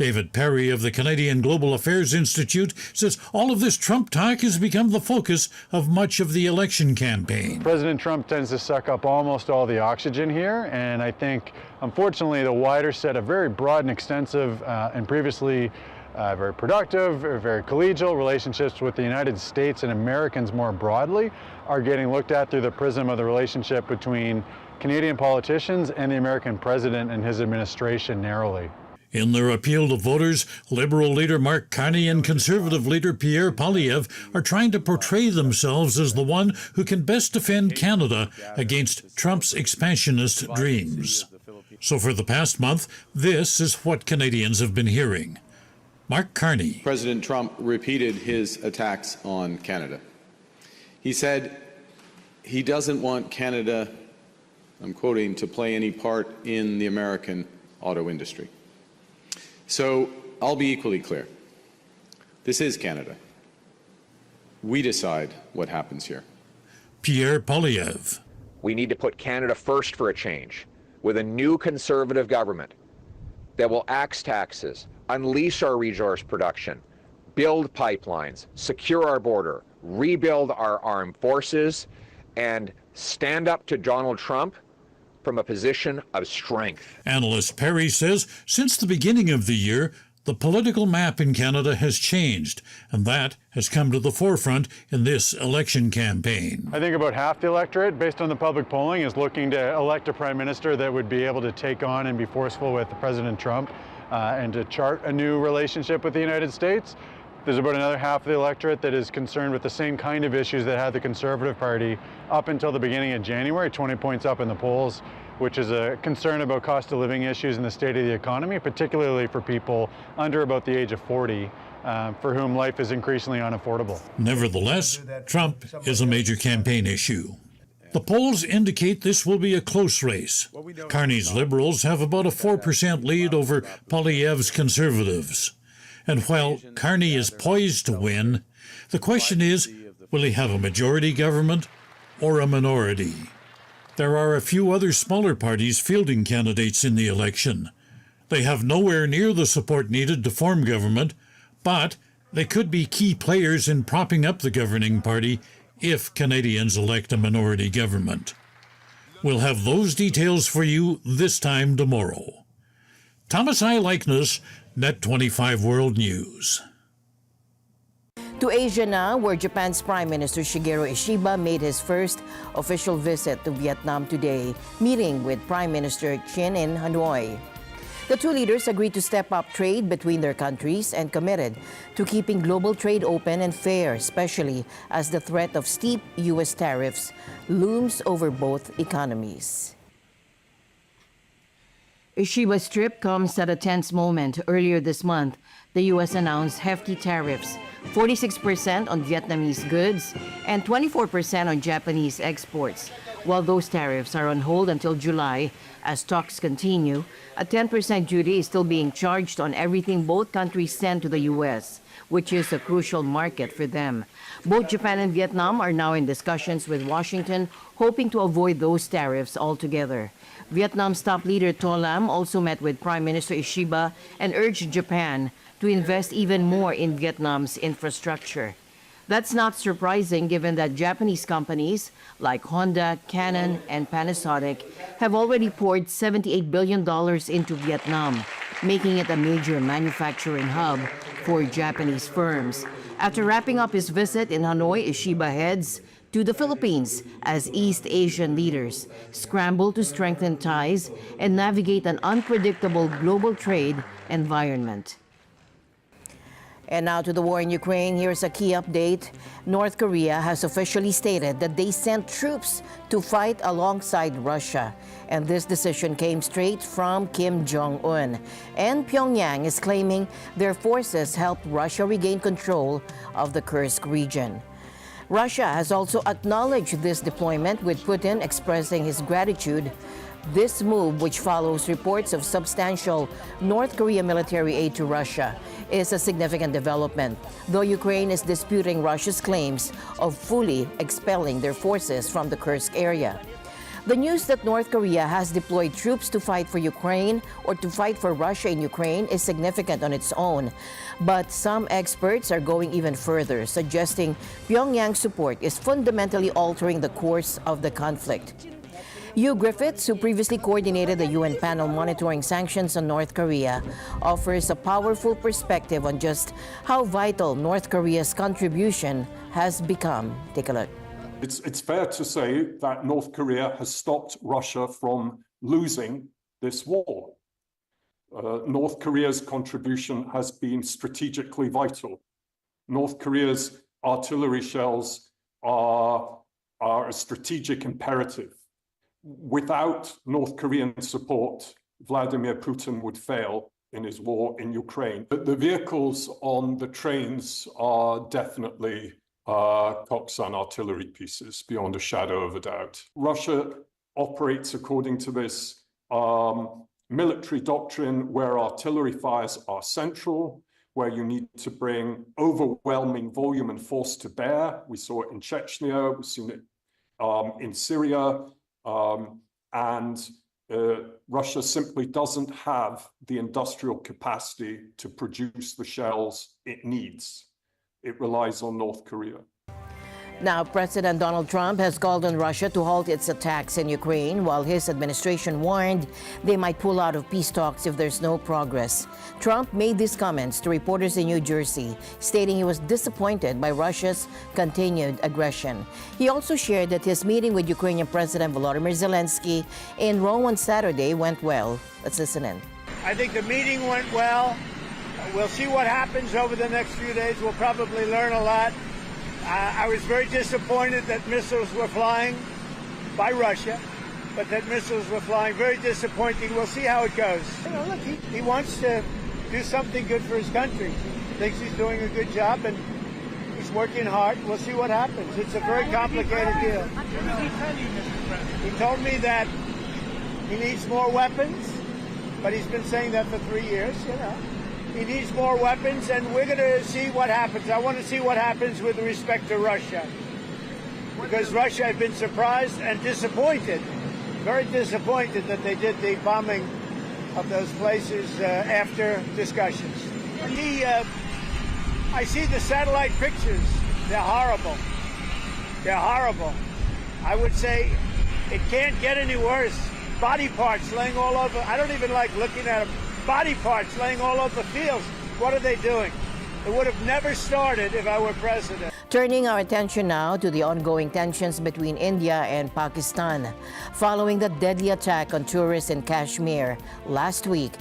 [SPEAKER 21] David Perry of the Canadian Global Affairs Institute says all of this Trump talk has become the focus of much of the election campaign.
[SPEAKER 10] President Trump tends to suck up almost all the oxygen here, and I think, unfortunately, the wider set of very broad and extensive and previously very productive, very collegial relationships with the United States and Americans more broadly are getting looked at through the prism of the relationship between Canadian politicians and the American president and his administration narrowly.
[SPEAKER 21] In their appeal to voters, Liberal leader Mark Carney and Conservative leader Pierre Poilievre are trying to portray themselves as the one who can best defend Canada against Trump's expansionist dreams. So for the past month, this is what Canadians have been hearing. Mark Carney.
[SPEAKER 6] President Trump repeated his attacks on Canada. He said he doesn't want Canada, I'm quoting, to play any part in the American auto industry. So I'll be equally clear. This is Canada. We decide what happens here.
[SPEAKER 21] Pierre Poilievre.
[SPEAKER 7] We need to put Canada first for a change, with a new Conservative government that will axe taxes, unleash our resource production, build pipelines, secure our border, rebuild our armed forces, and stand up to Donald Trump from a position of strength.
[SPEAKER 21] Analyst Perry says since the beginning of the year, the political map in Canada has changed, and that has come to the forefront in this election campaign.
[SPEAKER 10] I think about half the electorate, based on the public polling, is looking to elect a prime minister that would be able to take on and be forceful with President Trump and to chart a new relationship with the United States. There's about another half of the electorate that is concerned with the same kind of issues that had the Conservative Party up until the beginning of January, 20 points up in the polls, which is a concern about cost of living issues and the state of the economy, particularly for people under about the age of 40, for whom life is increasingly unaffordable.
[SPEAKER 21] Nevertheless, Trump is a major campaign issue. The polls indicate this will be a close race. Carney's Liberals have about a 4% lead over Poilievre's Conservatives. And while Carney is poised to win, the question is, will he have a majority government or a minority? There are a few other smaller parties fielding candidates in the election. They have nowhere near the support needed to form government, but they could be key players in propping up the governing party if Canadians elect a minority government. We'll have those details for you this time tomorrow. Thomas I. Likeness, NET25 World News.
[SPEAKER 12] To Asia now, where Japan's Prime Minister Shigeru Ishiba made his first official visit to Vietnam today, meeting with Prime Minister Chin in Hanoi. The two leaders agreed to step up trade between their countries and committed to keeping global trade open and fair, especially as the threat of steep U.S. tariffs looms over both economies. Ishiba's trip comes at a tense moment. Earlier this month, the U.S. announced hefty tariffs, 46% on Vietnamese goods and 24% on Japanese exports. While those tariffs are on hold until July, as talks continue, a 10% duty is still being charged on everything both countries send to the U.S., which is a crucial market for them. Both Japan and Vietnam are now in discussions with Washington, hoping to avoid those tariffs altogether. Vietnam's top leader To Lam also met with Prime Minister Ishiba and urged Japan to invest even more in Vietnam's infrastructure. That's not surprising given that Japanese companies like Honda, Canon, and Panasonic have already poured $78 billion into Vietnam, making it a major manufacturing hub for Japanese firms. After wrapping up his visit in Hanoi, Ishiba heads to the Philippines as East Asian leaders scramble to strengthen ties and navigate an unpredictable global trade environment. And now to the war in Ukraine. Here's a key update. North Korea has officially stated that they sent troops to fight alongside Russia. And this decision came straight from Kim Jong-un. And Pyongyang is claiming their forces helped Russia regain control of the Kursk region. Russia has also acknowledged this deployment, with Putin expressing his gratitude. This move, which follows reports of substantial North Korea military aid to Russia, is a significant development, though Ukraine is disputing Russia's claims of fully expelling their forces from the Kursk area. The news that North Korea has deployed troops to fight for Ukraine or to fight for Russia in Ukraine is significant on its own. But some experts are going even further, suggesting Pyongyang's support is fundamentally altering the course of the conflict. Hugh Griffiths, who previously coordinated the UN panel monitoring sanctions on North Korea, offers a powerful perspective on just how vital North Korea's contribution has become. Take a look.
[SPEAKER 8] It's fair to say that North Korea has stopped Russia from losing this war. North Korea's contribution has been strategically vital. North Korea's artillery shells are a strategic imperative. Without North Korean support, Vladimir Putin would fail in his war in Ukraine. But the vehicles on the trains are definitely Koksan artillery pieces, beyond a shadow of a doubt. Russia operates according to this military doctrine where artillery fires are central, where you need to bring overwhelming volume and force to bear. We saw it in Chechnya, we've seen it in Syria, Russia simply doesn't have the industrial capacity to produce the shells it needs. It relies on North Korea.
[SPEAKER 12] Now, President Donald Trump has called on Russia to halt its attacks in Ukraine, while his administration warned they might pull out of peace talks if there's no progress. Trump made these comments to reporters in New Jersey, stating he was disappointed by Russia's continued aggression. He also shared that his meeting with Ukrainian President Volodymyr Zelenskyy in Rome on Saturday went well. Let's listen in.
[SPEAKER 9] I think the meeting went well. We'll see what happens over the next few days. We'll probably learn a lot. I was very disappointed that missiles were flying by Russia, but that missiles were flying. Very disappointing. We'll see how it goes. You know, look, he wants to do something good for his country. He thinks he's doing a good job, and he's working hard. We'll see what happens. It's a very complicated deal. He told me that he needs more weapons, but he's been saying that for 3 years, you know. He needs more weapons, and we're going to see what happens. I want to see what happens with respect to Russia. Because Russia had been surprised and disappointed, very disappointed that they did the bombing of those places after discussions. I see the satellite pictures. They're horrible. They're horrible. I would say it can't get any worse. Body parts laying all over. I don't even like looking at them. Body parts laying all over the fields. What are they doing? It would have never started if I were president.
[SPEAKER 12] Turning our attention now to the ongoing tensions between India and Pakistan. Following the deadly attack on tourists in Kashmir last week,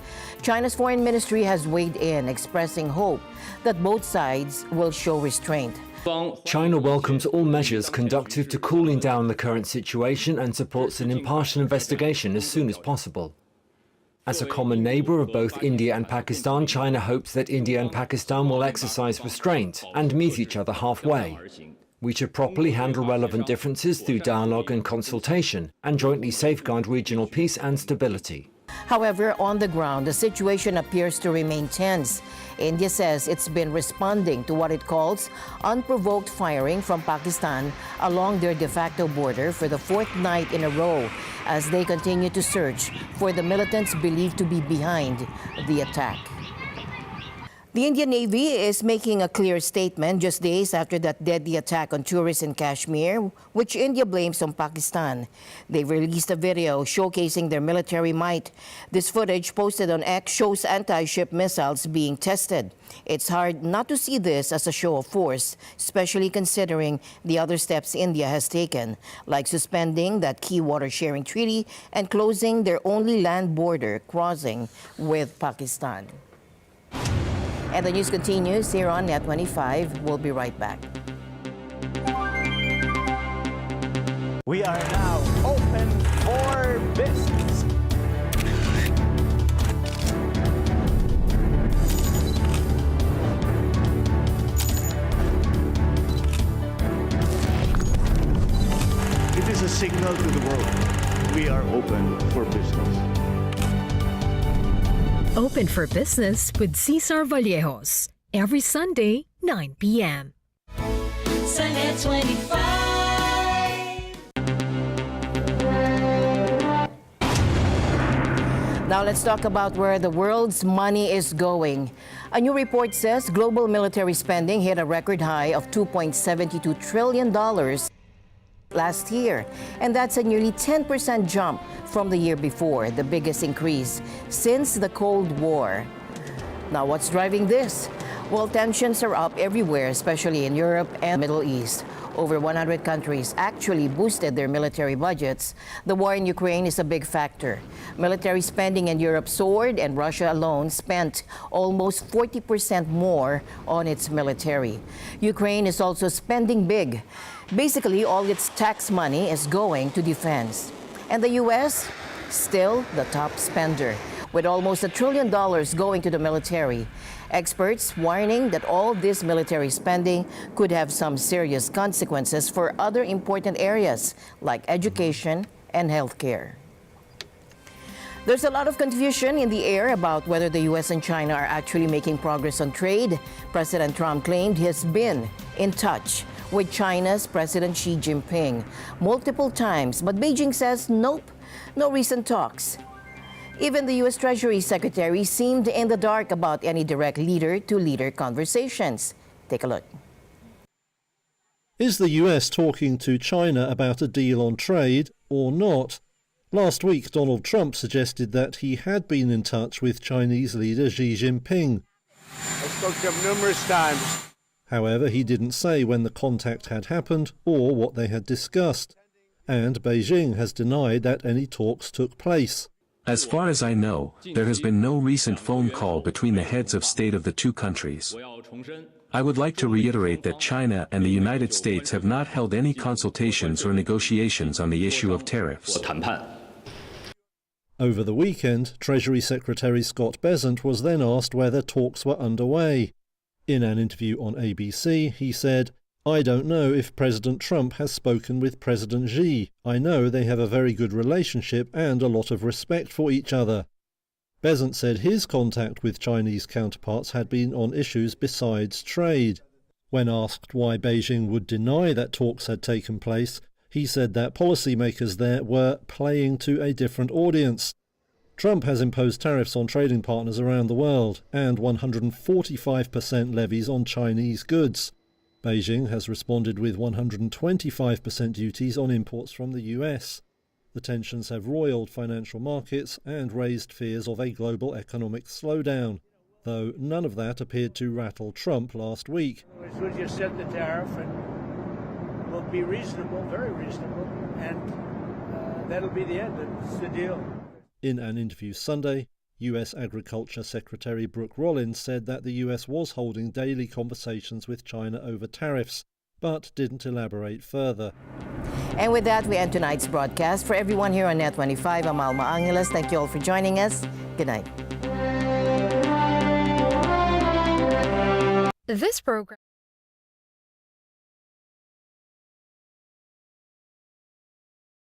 [SPEAKER 12] China's foreign ministry has weighed in, expressing hope that both sides will show restraint.
[SPEAKER 11] China welcomes all measures conducive to cooling down the current situation and supports an impartial investigation as soon as possible. As a common neighbor of both India and Pakistan, China hopes that India and Pakistan will exercise restraint and meet each other halfway. We should properly handle relevant differences through dialogue and consultation and jointly safeguard regional peace and stability.
[SPEAKER 12] However, on the ground, the situation appears to remain tense. India says it's been responding to what it calls unprovoked firing from Pakistan along their de facto border for the fourth night in a row as they continue to search for the militants believed to be behind the attack. The Indian Navy is making a clear statement just days after that deadly attack on tourists in Kashmir, which India blames on Pakistan. They released a video showcasing their military might. This footage posted on X shows anti-ship missiles being tested. It's hard not to see this as a show of force, especially considering the other steps India has taken, like suspending that key water-sharing treaty and closing their only land border crossing with Pakistan. And the news continues here on NET25. We'll be right back.
[SPEAKER 22] We are now open for business. It is a signal to the world. We are open for business.
[SPEAKER 24] Open for Business with Cesar Vallejos. Every Sunday, 9 p.m.
[SPEAKER 26] Sa NET25.
[SPEAKER 12] Now let's talk about where the world's money is going. A new report says global military spending hit a record high of $2.72 trillion last year. And that's a nearly 10% jump from the year before, the biggest increase since the Cold War. Now what's driving this? Well, tensions are up everywhere, especially in Europe and Middle East. Over 100 countries actually boosted their military budgets. The war in Ukraine is a big factor. Military spending in Europe soared, and Russia alone spent almost 40% more on its military. Ukraine is also spending big. Basically, all its tax money is going to defense. And the U.S., still the top spender, with almost $1 trillion going to the military. Experts warning that all this military spending could have some serious consequences for other important areas like education and healthcare. There's a lot of confusion in the air about whether the U.S. and China are actually making progress on trade. President Trump claimed he has been in touch with China's President Xi Jinping multiple times, but Beijing says nope, no recent talks. Even the U.S. Treasury Secretary seemed in the dark about any direct leader-to-leader conversations. Take a look.
[SPEAKER 1] Is the U.S. talking to China about a deal on trade or not? Last week, Donald Trump suggested that he had been in touch with Chinese leader Xi Jinping.
[SPEAKER 9] I spoke to him numerous times.
[SPEAKER 1] However, he didn't say when the contact had happened or what they had discussed. And Beijing has denied that any talks took place.
[SPEAKER 18] As far as I know, there has been no recent phone call between the heads of state of the two countries. I would like to reiterate that China and the United States have not held any consultations or negotiations on the issue of tariffs.
[SPEAKER 1] Over the weekend, Treasury Secretary Scott Bessent was then asked whether talks were underway. In an interview on ABC, he said, "I don't know if President Trump has spoken with President Xi. I know they have a very good relationship and a lot of respect for each other." Bessent said his contact with Chinese counterparts had been on issues besides trade. When asked why Beijing would deny that talks had taken place, he said that policymakers there were playing to a different audience. Trump has imposed tariffs on trading partners around the world and 145% levies on Chinese goods. Beijing has responded with 125% duties on imports from the US. The tensions have roiled financial markets and raised fears of a global economic slowdown, though none of that appeared to rattle Trump last week.
[SPEAKER 9] We'll just set the tariff and we'll be reasonable, very reasonable, and that'll be the end. It's the deal.
[SPEAKER 1] In an interview Sunday, U.S. Agriculture Secretary Brooke Rollins said that the U.S. was holding daily conversations with China over tariffs, but didn't elaborate further.
[SPEAKER 12] And with that, we end tonight's broadcast. For everyone here on NET25, I'm Alma Angeles. Thank you all for joining us. Good night.
[SPEAKER 24] This program